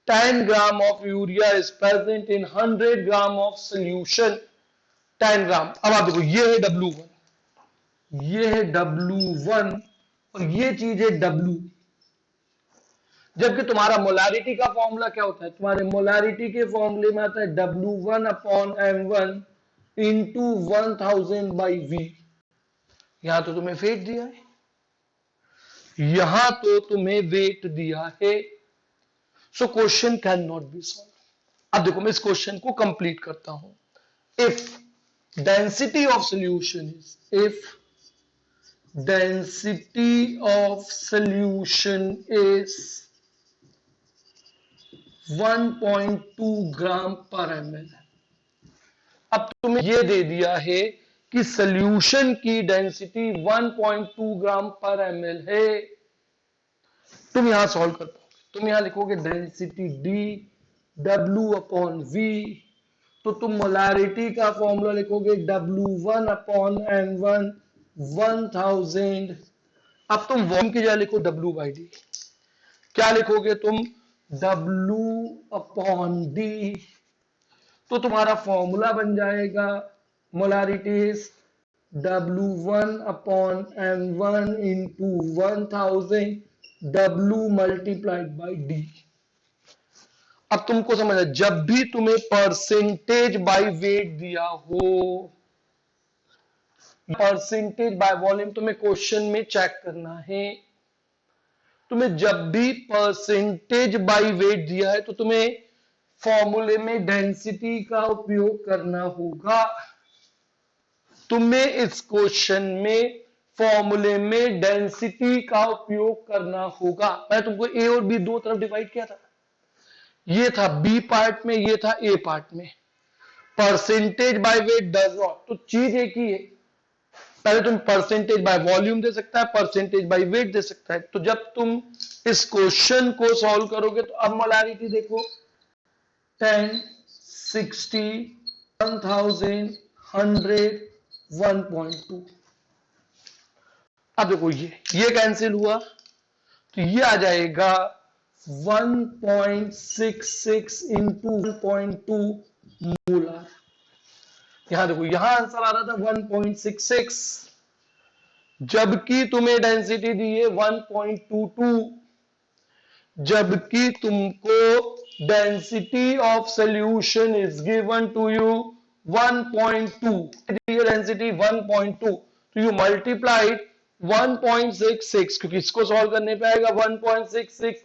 10 gram of urea is present in 100 gram of solution, 10 ग्राम। अब आप देखो, ये है W1, ये है W1 और ये चीज है W। जबकि तुम्हारा मोलारिटी का फॉर्मूला क्या होता है? तुम्हारे मोलारिटी के फॉर्मूले में आता है W1/M1 इंटू 1000/V। यहां तो तुम्हें वेट दिया है, यहां तो तुम्हें वेट दिया है, so question can not be solve. अब देखो, मैं इस क्वेश्चन को कंप्लीट करता हूं। If density of solution is, if density of solution is 1.2 ग्राम पर ml। अब तुम्हें यह दे दिया है कि सॉल्यूशन की डेंसिटी 1.2 ग्राम पर ml है। तुम यहां सॉल्व कर पाओगे, तुम यहां लिखोगे डेंसिटी D W/V, तो तुम मोलारिटी का फॉर्मूला लिखोगे W1/M1 1000। अब तुम वॉल्यूम की जगह लिखो W/D। क्या लिखोगे तुम? W/D। तो तुम्हारा फॉर्मूला बन जाएगा molarity W1/M1 into 1000 W multiplied by D। अब तुमको समझना, जब भी तुम्हें परसेंटेज बाय वेट दिया हो, परसेंटेज बाय वॉल्यूम तुम्हें क्वेश्चन में चेक करना है। तुम्हें जब भी परसेंटेज बाय वेट दिया है तो तुम्हें फॉर्मूले में डेंसिटी का उपयोग करना होगा। तुम्हें इस क्वेश्चन में फॉर्मूले में डेंसिटी का उपयोग करना होगा। मैं तुमको ए और बी दो तरफ डिवाइड किया था, ये था बी पार्ट में, ये था ए पार्ट में। Percentage by wait does not, तो चीज एक ही है। पहले तुम परसेंटेज बाय वॉल्यूम दे सकता है, परसेंटेज बाय वेट दे सकता है। तो जब तुम इस क्वेश्चन को सॉल्व करोगे तो अब मोलारिटी देखो, 10, 60, 1000, 100, 1.2। अब देखो, ये कैंसिल हुआ तो ये आ जाएगा 1.66 इंटू 1.2 मोलर। यहां देखो, यहां आंसर आ रहा था 1.66, जबकि तुम्हें डेंसिटी दी है 1.22, जबकि तुमको density of solution is given to you 1.2, density 1.2, तो यू मल्टीप्लाइड 1.66, क्योंकि इसको सॉल्व करने पे आएगा 1.66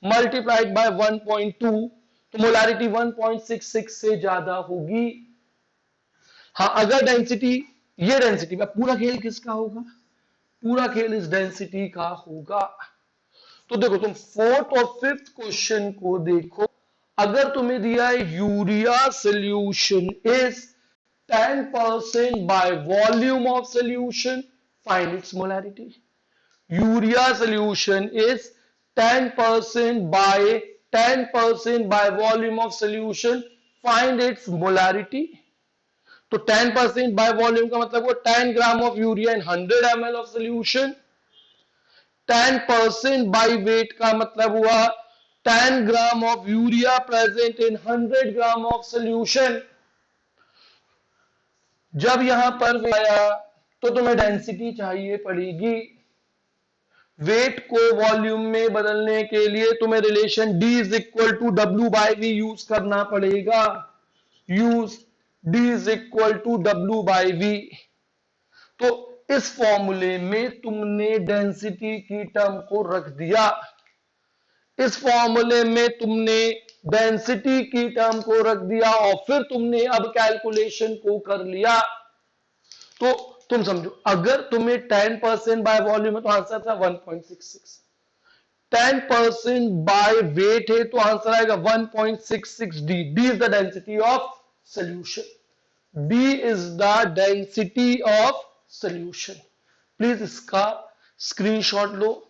मल्टीप्लाइड बाय 1.2, तो मोलारिटी 1.66 से ज्यादा होगी। हाँ, अगर डेंसिटी, ये डेंसिटी, पूरा खेल किसका होगा? पूरा खेल इस डेंसिटी का होगा। तो देखो, तुम फोर्थ और फिफ्थ क्वेश्चन को देखो। अगर तुम्हें दिया है urea solution is 10% by volume of solution, find its molarity. Urea solution is 10% by volume of solution, find its molarity. तो 10% बाय वॉल्यूम का मतलब वो 10 gram of urea in 100 ml of solution. 10% by weight का मतलब हुआ 10 gram of urea present in 100 gram of solution. जब यहां पर आया तो तुम्हें डेंसिटी चाहिए पड़ेगी। वेट को वॉल्यूम में बदलने के लिए तुम्हें relation D is equal to W/V use करना पड़ेगा। Use D is equal to W/V। तो इस फॉर्मूले में तुमने डेंसिटी की टर्म को रख दिया, इस फॉर्मूले में तुमने डेंसिटी की टर्म को रख दिया और फिर तुमने अब कैलकुलेशन को कर लिया। तो तुम समझो, अगर तुम्हें 10% बाय वॉल्यूम है तो आंसर था 1.66, 10% बाय वेट है तो आंसर आएगा 1.66 D. D is the density of solution, D is the density of solution. Please इसका स्क्रीनशॉट लो।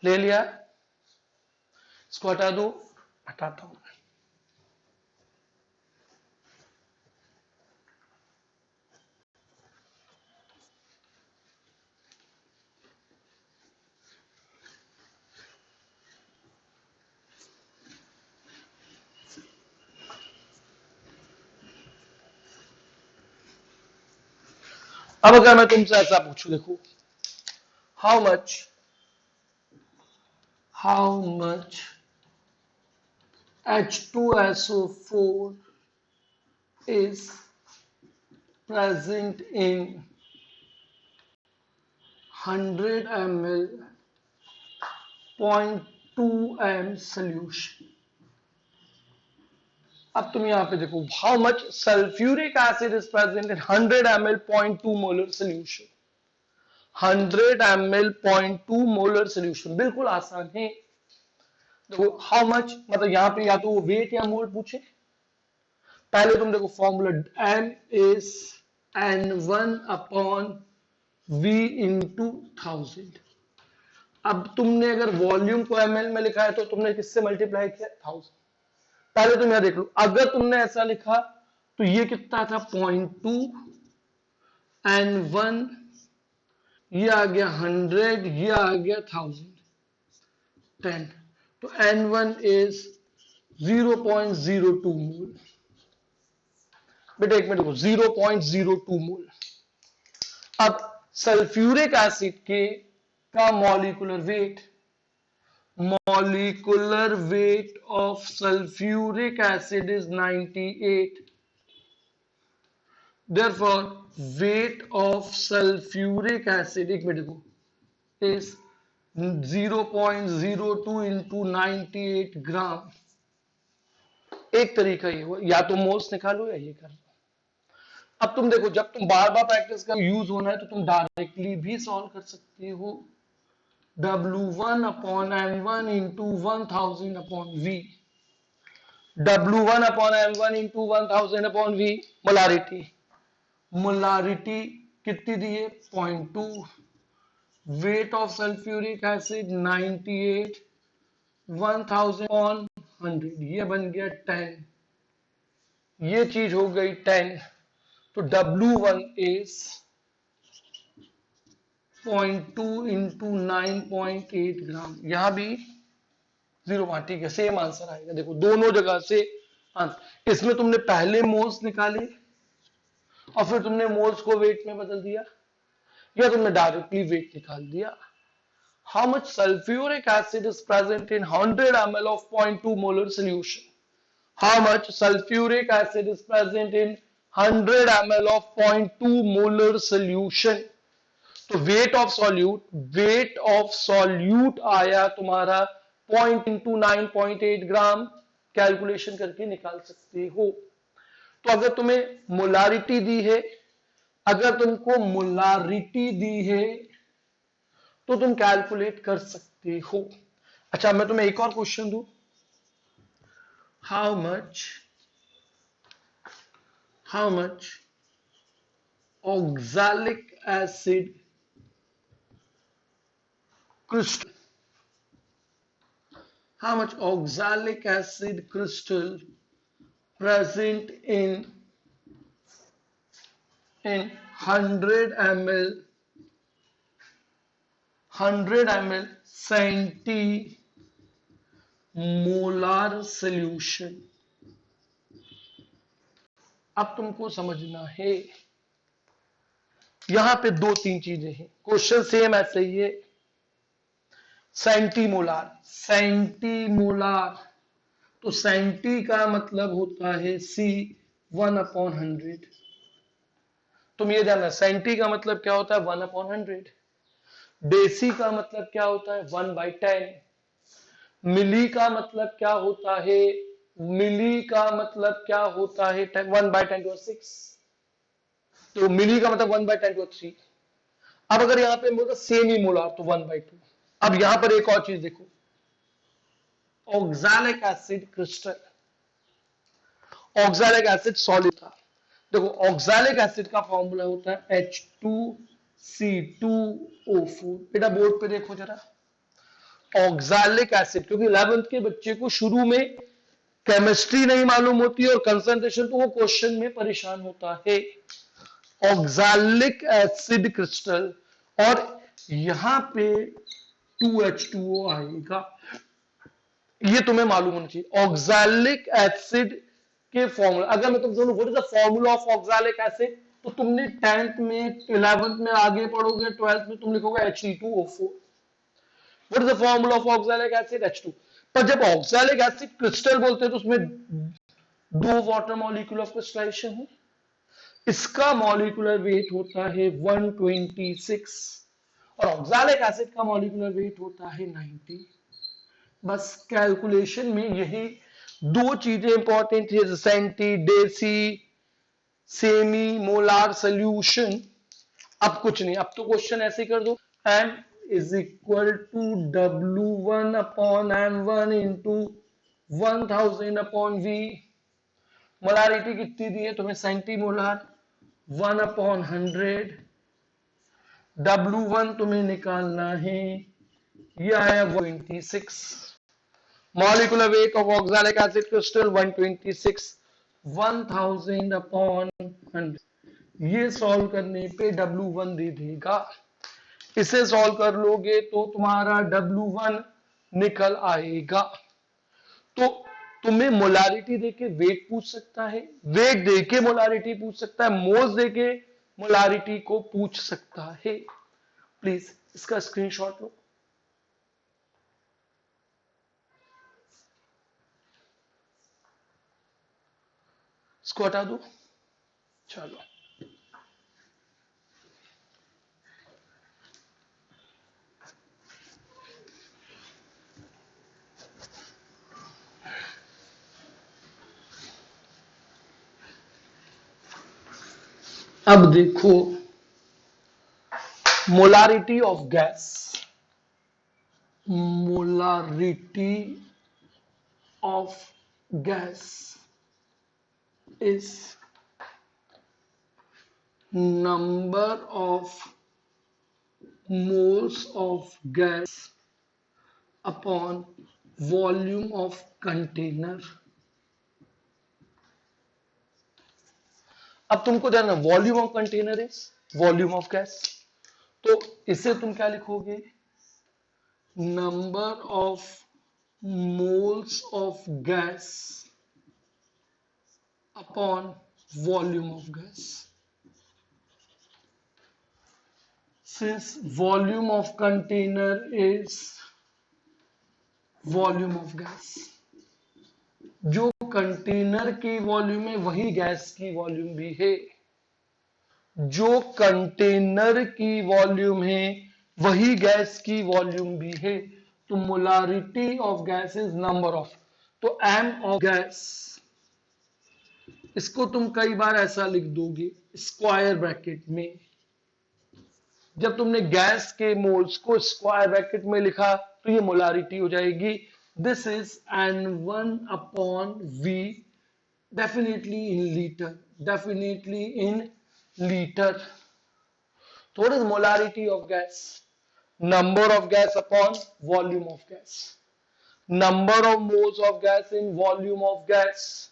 ले लिया, इसको हटा दो, हटाता हूं। अब अगर मैं तुमसे ऐसा पूछूं, देखो, how much H2SO4 is present in 100 ml 0.2 m solution। अब तुम यहां पे देखो, how much sulphuric acid is present in 100 ml 0.2 molar solution. 100 ml 0.2 molar solution, बिल्कुल आसान है। देखो हाउ मच मतलब यहां पे या तो वो वेट या मोल पूछे। पहले तुम देखो formula, m is n1 upon v into 1000। अब तुमने अगर वॉल्यूम को ml में लिखा है तो तुमने किससे मल्टीप्लाई किया, 1000। पहले तुम यहां देख लो, अगर तुमने ऐसा लिखा तो ये कितना था 0.2, n1 ये आ गया 100, ये आ गया 1000, तो n1 इज 0.02 मोल। बेटा एक मिनट देखो, 0.02 मोल। अब सल्फ्यूरिक एसिड के का molecular weight of sulphuric acid is 98। Therefore, weight of sulfuric acid, एक मिनट देखो, is 0.02 into 98 ग्राम। एक तरीका ये हुआ, या तो मोल्स निकालो या ये कर लो। अब तुम देखो, जब तुम बार बार प्रैक्टिस का यूज होना है तो तुम डायरेक्टली भी सॉल्व कर सकते हो। W1 upon M1 into 1000 upon V। W1 upon M1 into 1000 upon V, molarity कितनी दी है, 0.2। Weight of sulphuric acid 98, 1000 on 100, ये बन गया 10, ये चीज हो गई 10। तो W1 इज 0.2 इंटू 9.8 ग्राम। यहां भी 0, ठीक है, सेम आंसर आएगा। देखो दोनों जगह से आंसर, इसमें तुमने पहले मोल्स निकाले और फिर तुमने मोल्स को वेट में बदल दिया, या तुमने डायरेक्टली वेट निकाल दिया। How much sulfuric acid is present in 100 ml of 0.2 molar solution? How much sulfuric acid is present in 100 ml of 0.2 molar solution? तो वेट ऑफ सॉल्यूट आया तुम्हारा 0.9.8 ग्राम। कैलकुलेशन करके निकाल सकते हो। तो अगर तुम्हें मोलारिटी दी है, तो तुम कैलकुलेट कर सकते हो। अच्छा, मैं तुम्हें एक और क्वेश्चन दूं, how much oxalic acid crystal, how much oxalic acid crystal present in 100 ml centimolar solution। अब तुमको समझना है, यहां पे 2-3 चीजें हैं। क्वेश्चन सेम ऐसे ही है, सेंटीमोलार, तो सेंटी का मतलब होता है C1/100। तुम ये जानना, सेंटी का मतलब क्या होता है, 1/100। डेसी का मतलब क्या होता है, 1/10। मिली का मतलब क्या होता है, मिली का मतलब क्या होता है 1/10⁶। तो मिली का मतलब 1/10⁻3। अब अगर यहां पे बोलता सेमी मोलार तो 1/2। अब यहां पर एक और चीज देखो, oxalic acid crystal, oxalic acid solid था। देखो ऑक्सैलिक एसिड का फॉर्मूला होता है H2C2O4। बेटा बोर्ड पे देखो जरा, ऑक्सैलिक एसिड, क्योंकि 11th के बच्चे को शुरू में केमिस्ट्री नहीं मालूम होती और कंसंट्रेशन, तो वो क्वेश्चन में परेशान होता है। ऑक्सैलिक एसिड क्रिस्टल, और यहां पे 2H2O आएगा, ये तुम्हें मालूम होना चाहिए। ऑक्सैलिक एसिड के फॉर्मूला, अगर मैं तुम दोनों what is the formula of oxalic acid, तो तुमने 10th में 11th में आगे पढ़ोगे, 12th में तुम लिखोगे He2O4। What is the formula of oxalic acid H2। पर जब ऑक्सैलिक एसिड क्रिस्टल बोलते हैं तो उसमें दो वाटर मॉलिक्यूल ऑफ क्रिस्टलाइजेशन है। इसका मॉलिक्यूलर वेट होता है 126 और ऑक्सैलिक एसिड का मॉलिक्यूलर वेट होता है 90। बस कैलकुलेशन में यही दो चीजें इंपॉर्टेंट है, centi, deci, semi molar solution. अब कुछ नहीं, अब तो क्वेश्चन ऐसे कर दो, m is equal to W1 upon M1 into 1000 upon V। Molarity कितनी दी है तुम्हें, सेंटी मोलार, 1 अपॉन 100। W1 तुम्हें निकालना है, ये आया 126। Molecular weight of oxalic acid crystal 126, 1000 upon 100। ये सॉल्व करने पे W1 दे देगा। इसे सॉल्व कर लोगे तो तुम्हारा W1 निकल आएगा। तो तुम्हें मोलारिटी देके वेट पूछ सकता है, वेट देके मोलारिटी पूछ सकता है, मोल्स देके मोलारिटी को पूछ सकता है। प्लीज इसका स्क्रीनशॉट लो। इसको हटा दो। चलो अब देखो molarity of gas, molarity of gas is number of moles of gas upon volume of container। अब तुमको जानना volume of container is volume of gas, तो इसे तुम क्या लिखोगे, number of moles of gas upon volume of gas. Since volume of container is volume of gas, जो container की वॉल्यूम है वही गैस की वॉल्यूम भी है, जो कंटेनर की वॉल्यूम है वही गैस की वॉल्यूम भी है। तो molarity of gas is number of, तो m ऑफ गैस, इसको तुम कई बार ऐसा लिख दोगे स्क्वायर ब्रैकेट में। जब तुमने गैस के मोल्स को स्क्वायर ब्रैकेट में लिखा तो ये मोलारिटी हो जाएगी। This is N1 upon V, definitely in litre, definitely in litre. तो what is molarity of gas, number of gas upon volume of gas, number of moles of gas in volume of gas.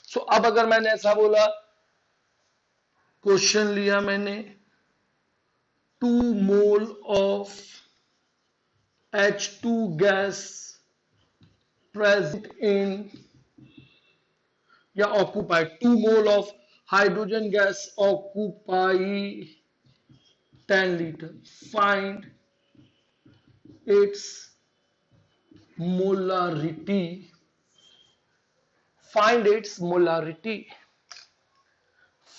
So अब अगर मैंने ऐसा बोला, question लिया मैंने 2 mole of H2 gas present in या occupied, 2 mole of hydrogen gas occupy 10 liter, find its molarity, find its molarity,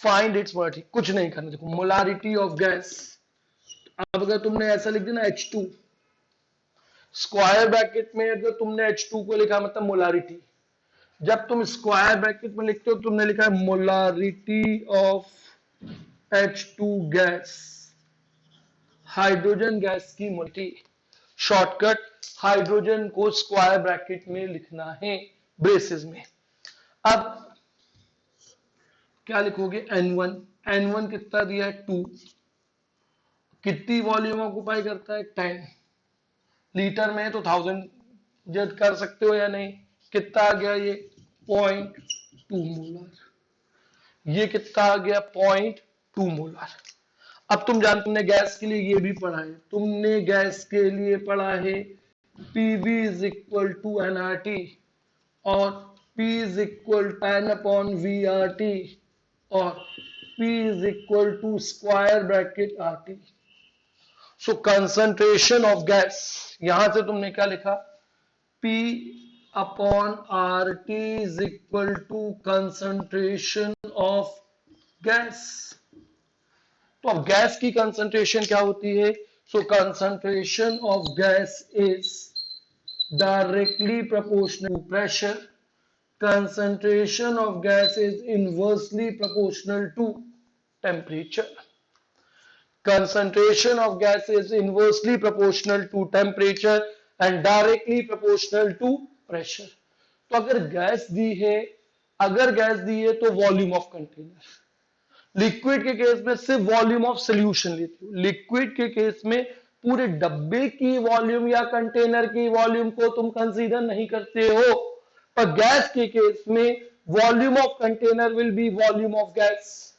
find its molarity। कुछ नहीं करना, देखो molarity of gas, अब अगर तुमने ऐसा लिख दिया ना H2 स्क्वायर ब्रैकेट में, अगर तुमने H2 को लिखा मतलब मोलारिटी, जब तुम स्क्वायर ब्रैकेट में लिखते हो तुमने लिखा है molarity of H2 gas, hydrogen gas की मोलारिटी। शॉर्टकट, हाइड्रोजन को स्क्वायर ब्रैकेट में लिखना है ब्रेसेस में। अब क्या लिखोगे, N1, N1 कितना दिया है 2, कितनी वॉल्यूम ऑक्युपाई करता है 10, लीटर में है तो 1000 जज कर सकते हो या नहीं। कितना आ गया ये 0.2 मोलर, ये कितना आ गया 0.2 मोलर। अब तुम जानते, तुमने गैस के लिए ये भी पढ़ा है, तुमने गैस के लिए पढ़ा है PV is equal to NRT और P is equal to N/VRT और P is equal to square bracket RT। So concentration of gas, यहां से तुमने क्या लिखा, P upon RT is equal to concentration of gas. तो अब गैस की कंसंट्रेशन क्या होती है, so concentration of gas is directly proportional to pressure, concentration of gas is inversely proportional to temperature. Concentration of gas is inversely proportional to temperature and directly proportional to pressure. तो अगर gas दी है, तो volume of container, liquid के case में सिर्फ volume of solution लेती हो, liquid के केस में पूरे डब्बे की वॉल्यूम या कंटेनर की वॉल्यूम को तुम कंसीडर नहीं करते हो, पर गैस के केस में volume of container will be volume of gas,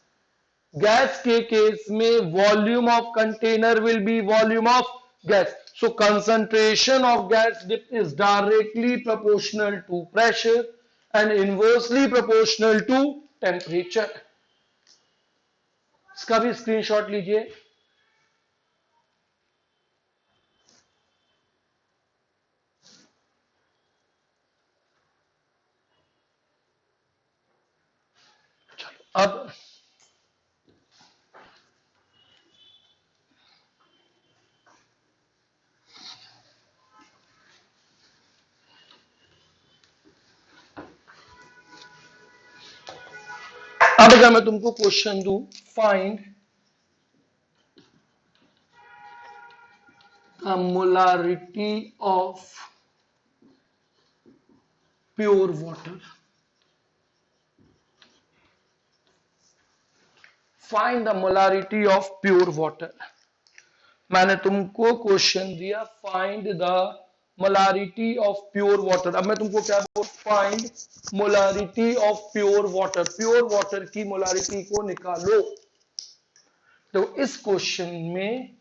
gas के केस में volume of container will be volume of gas. So concentration of gas is directly proportional to pressure and inversely proportional to temperature. इसका भी screenshot लीजिए। अब अगर मैं तुमको question दूं, find the molarity of pure water, find the molarity of pure water. मैंने तुमको क्वेश्चन दिया find the molarity of pure water. अब मैं तुमको क्या बोल, find molarity of pure water, pure water की मोलारिटी को निकालो। तो इस क्वेश्चन में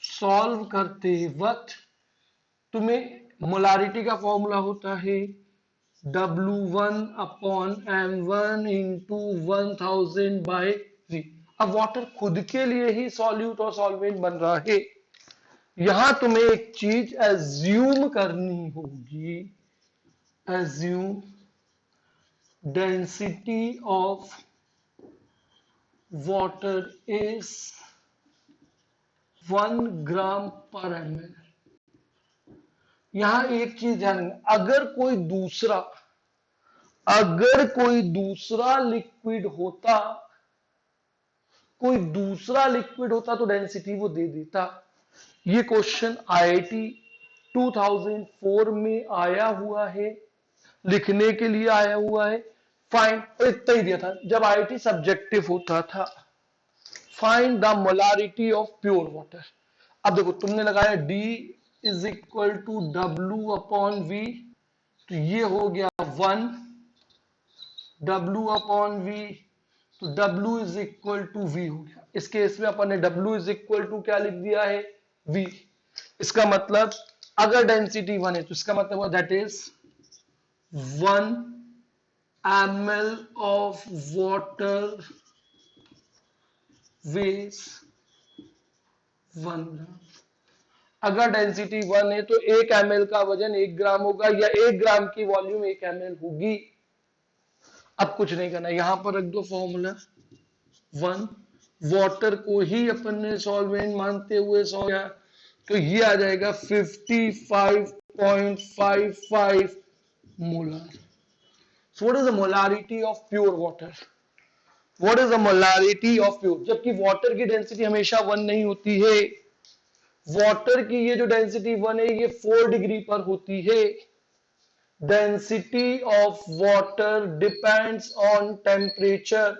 सॉल्व करते वक्त तुम्हें मोलारिटी का फॉर्मूला होता है W1 upon M1 into 1000 by V। अब वाटर खुद के लिए ही सॉल्यूट और सॉल्वेंट बन रहा है, यहां तुम्हें एक चीज एज्यूम करनी होगी, assume density of water is 1 ग्राम पर ml। यहां एक चीज ध्यान रखना, अगर कोई दूसरा लिक्विड होता तो डेंसिटी वो दे देता। ये क्वेश्चन IIT 2004 में आया हुआ है, लिखने के लिए आया हुआ है। फाइंड, और इतना ही दिया था जब IIT सब्जेक्टिव होता था, find the molarity of pure water. अब देखो तुमने लगाया D is equal to W upon V, तो ये हो गया 1, W अपॉन V, तो W is equal to V हो गया। इस केस में अपन ने W इज इक्वल टू क्या लिख दिया है, V। इसका मतलब अगर डेंसिटी 1 है तो इसका मतलब that is 1 ml of water veg 1 ग्राम। अगर डेंसिटी 1 है तो 1 ml का वजन 1 ग्राम होगा, या 1 ग्राम की वॉल्यूम 1 ml होगी। अब कुछ नहीं करना, यहां पर रख दो फॉर्मूला 1, वाटर को ही अपन ने सॉल्वेंट मानते हुए सॉल्व, तो ये आ जाएगा 55.55 molar. So what is the molarity of pure water? What is the molarity of pure? जबकि वाटर की डेंसिटी हमेशा 1 नहीं होती है। वाटर की ये जो डेंसिटी 1 है ये 4 डिग्री पर होती है। Density of water depends on temperature.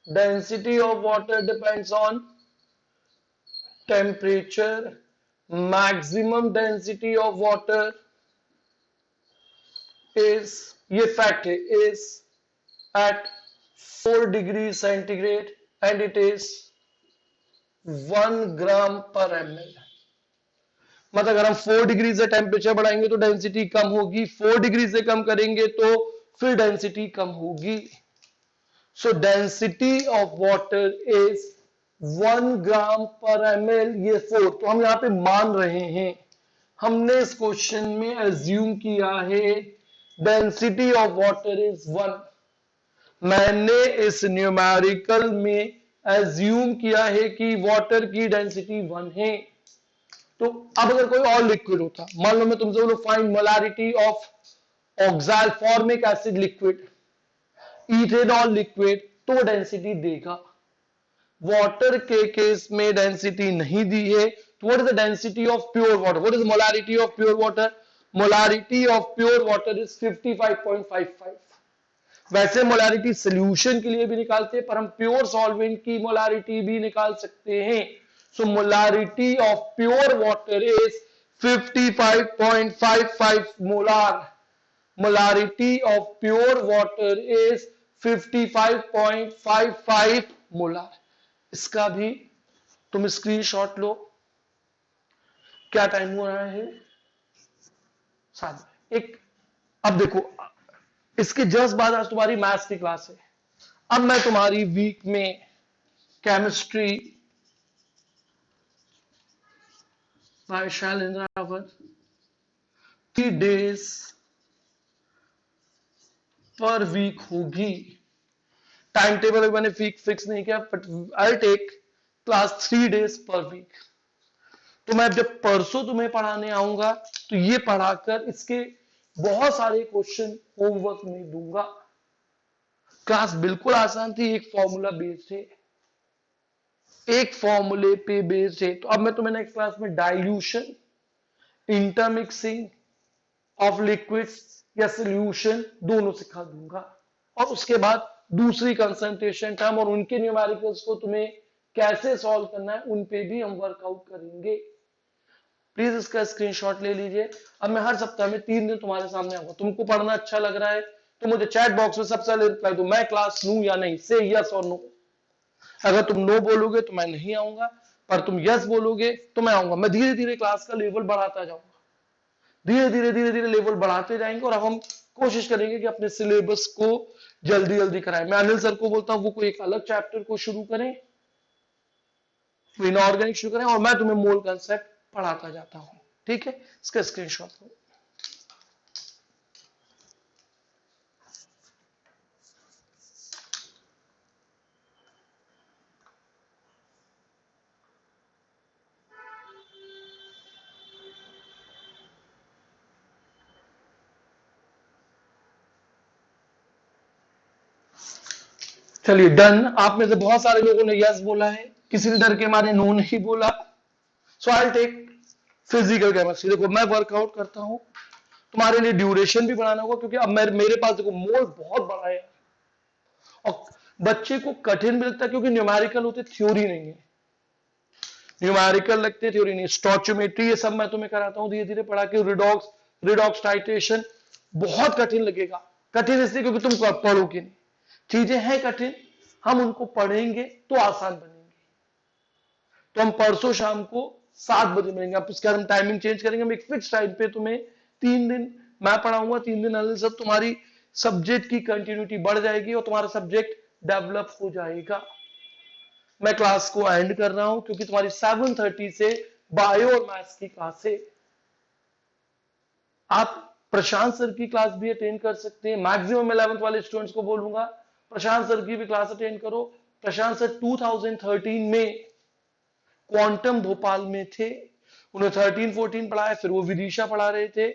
Density of water depends on temperature. Maximum density of water is, ये फैक्ट है, is at 4 degrees centigrade and it is 1 gram per ml. मतलब अगर हम 4 डिग्री से टेम्परेचर बढ़ाएंगे तो डेंसिटी कम होगी, 4 degree से कम करेंगे तो फिर डेंसिटी कम होगी। सो डेंसिटी ऑफ वाटर इज 1 ग्राम पर ml, ये 4। तो हम यहां पे मान रहे हैं, हमने इस क्वेश्चन में एज्यूम किया है डेंसिटी ऑफ वाटर इज 1। मैंने इस न्यूमेरिकल में एज्यूम किया है कि वाटर की डेंसिटी 1 है। तो अब अगर कोई और लिक्विड होता, मान लो मैं तुमसे बोलूं find molarity of oxalic formic acid liquid, ethanol liquid, तो डेंसिटी देगा। वाटर के केस में डेंसिटी नहीं दी है। तो what is the density of pure water? What is molarity of pure water? Molarity of pure water is 55.55। वैसे molarity solution के लिए भी निकालते हैं, पर हम प्योर सॉल्वेंट की मोलारिटी भी निकाल सकते हैं। So molarity of pure water is 55.55 molar. Molarity of pure water is 55.55 molar. इसका भी तुम स्क्रीनशॉट लो। क्या टाइम हो रहा है? 7। एक, अब देखो इसके जस्ट बाद आज तुम्हारी मैथ्स की क्लास है। अब मैं तुम्हारी वीक में chemistry by Shailendra Rawat 3 days पर वीक होगी। टाइम टेबल मैंने फिक्स नहीं किया, but I take class 3 days पर वीक। तो मैं जब परसों तुम्हें पढ़ाने आऊंगा तो ये पढ़ाकर इसके बहुत सारे क्वेश्चन होमवर्क में दूंगा। क्लास बिल्कुल आसान थी, एक फॉर्मूला बेस्ड है, एक फॉर्मूले पे बेस्ड है। तो अब मैं तुम्हें नेक्स्ट क्लास में डाइल्यूशन, इंटरमिक्सिंग ऑफ लिक्विड्स या सॉल्यूशन दोनों सिखा दूंगा, और उसके बाद दूसरी कंसंट्रेशन टर्म और उनके न्यूमेरिकल्स को तुम्हें कैसे सॉल्व करना है उन पे भी हम वर्कआउट करेंगे। प्लीज इसका स्क्रीनशॉट ले लीजिए। अब मैं हर सप्ताह में 3 दिन तुम्हारे सामने आऊंगा। तुमको पढ़ना अच्छा लग रहा है तो मुझे चैट बॉक्स में सबसे पहले रिप्लाई दो, मैं क्लास लूं या नहीं, से यस और नो। अगर तुम नो बोलोगे तो मैं नहीं आऊंगा, पर तुम यस बोलोगे तो मैं आऊंगा। मैं धीरे धीरे क्लास का लेवल बढ़ाता जाऊंगा, धीरे धीरे लेवल बढ़ाते जाएंगे, और अब हम कोशिश करेंगे कि अपने सिलेबस को जल्दी जल्दी कराएं। मैं अनिल सर को बोलता हूं वो कोई एक अलग चैप्टर को शुरू करें, इनऑर्गेनिक शुरू करें, और मैं तुम्हें मोल कंसेप्ट पढ़ाता जाता हूं। ठीक है, इसका स्क्रीनशॉट लो। चलिए डन। आप में से बहुत सारे लोगों ने यस बोला है, किसी ने डर के मारे नो नहीं बोला। सो आई टेक फिजिकल केमिस्ट्री। देखो मैं वर्कआउट करता हूं, तुम्हारे लिए ड्यूरेशन भी बढ़ाना होगा, क्योंकि अब मेरे पास देखो मोल बहुत बड़ा है, और बच्चे को कठिन भी लगता है क्योंकि न्यूमेरिकल होते, थ्योरी नहीं है। न्यूमेरिकल लगते, थ्योरी नहीं। स्टोचियोमेट्री ये सब मैं तुम्हें कराता हूं धीरे धीरे पढ़ा के। रिडॉक्स टाइट्रेशन बहुत कठिन लगेगा। कठिन इसलिए क्योंकि तुम पढ़ोगे नहीं, चीजें हैं कठिन, हम उनको पढ़ेंगे तो आसान बनेंगे। तो हम परसों शाम को 7 बजे मिलेंगे। अब इसके हम टाइमिंग चेंज करेंगे, हम एक फिक्स टाइम पे तुम्हें 3 दिन मैं पढ़ाऊंगा, 3 दिन अनिल सब, तुम्हारी सब्जेक्ट की कंटिन्यूटी बढ़ जाएगी और तुम्हारा सब्जेक्ट डेवलप हो जाएगा। मैं क्लास को एंड कर रहा हूं क्योंकि तुम्हारी 7:30 से बायो और मैथ्स की क्लास है। आप प्रशांत सर की क्लास भी अटेंड कर सकते हैं। मैक्सिमम 11th वाले स्टूडेंट्स को बोलूंगा प्रशांत सर की भी क्लास अटेंड करो। प्रशांत सर 2013 में क्वांटम भोपाल में थे, उन्हें 13-14 पढ़ाया, फिर वो विदिशा पढ़ा रहे थे।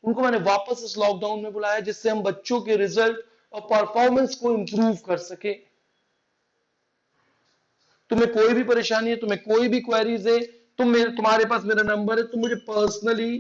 उनको मैंने वापस इस लॉकडाउन में बुलाया जिससे हम बच्चों के रिजल्ट और परफॉर्मेंस को इंप्रूव कर सके। तुम्हें कोई भी परेशानी है, तुम्हें कोई भी क्वेरीज है, तुम्हारे पास मेरा नंबर है, तुम मुझे पर्सनली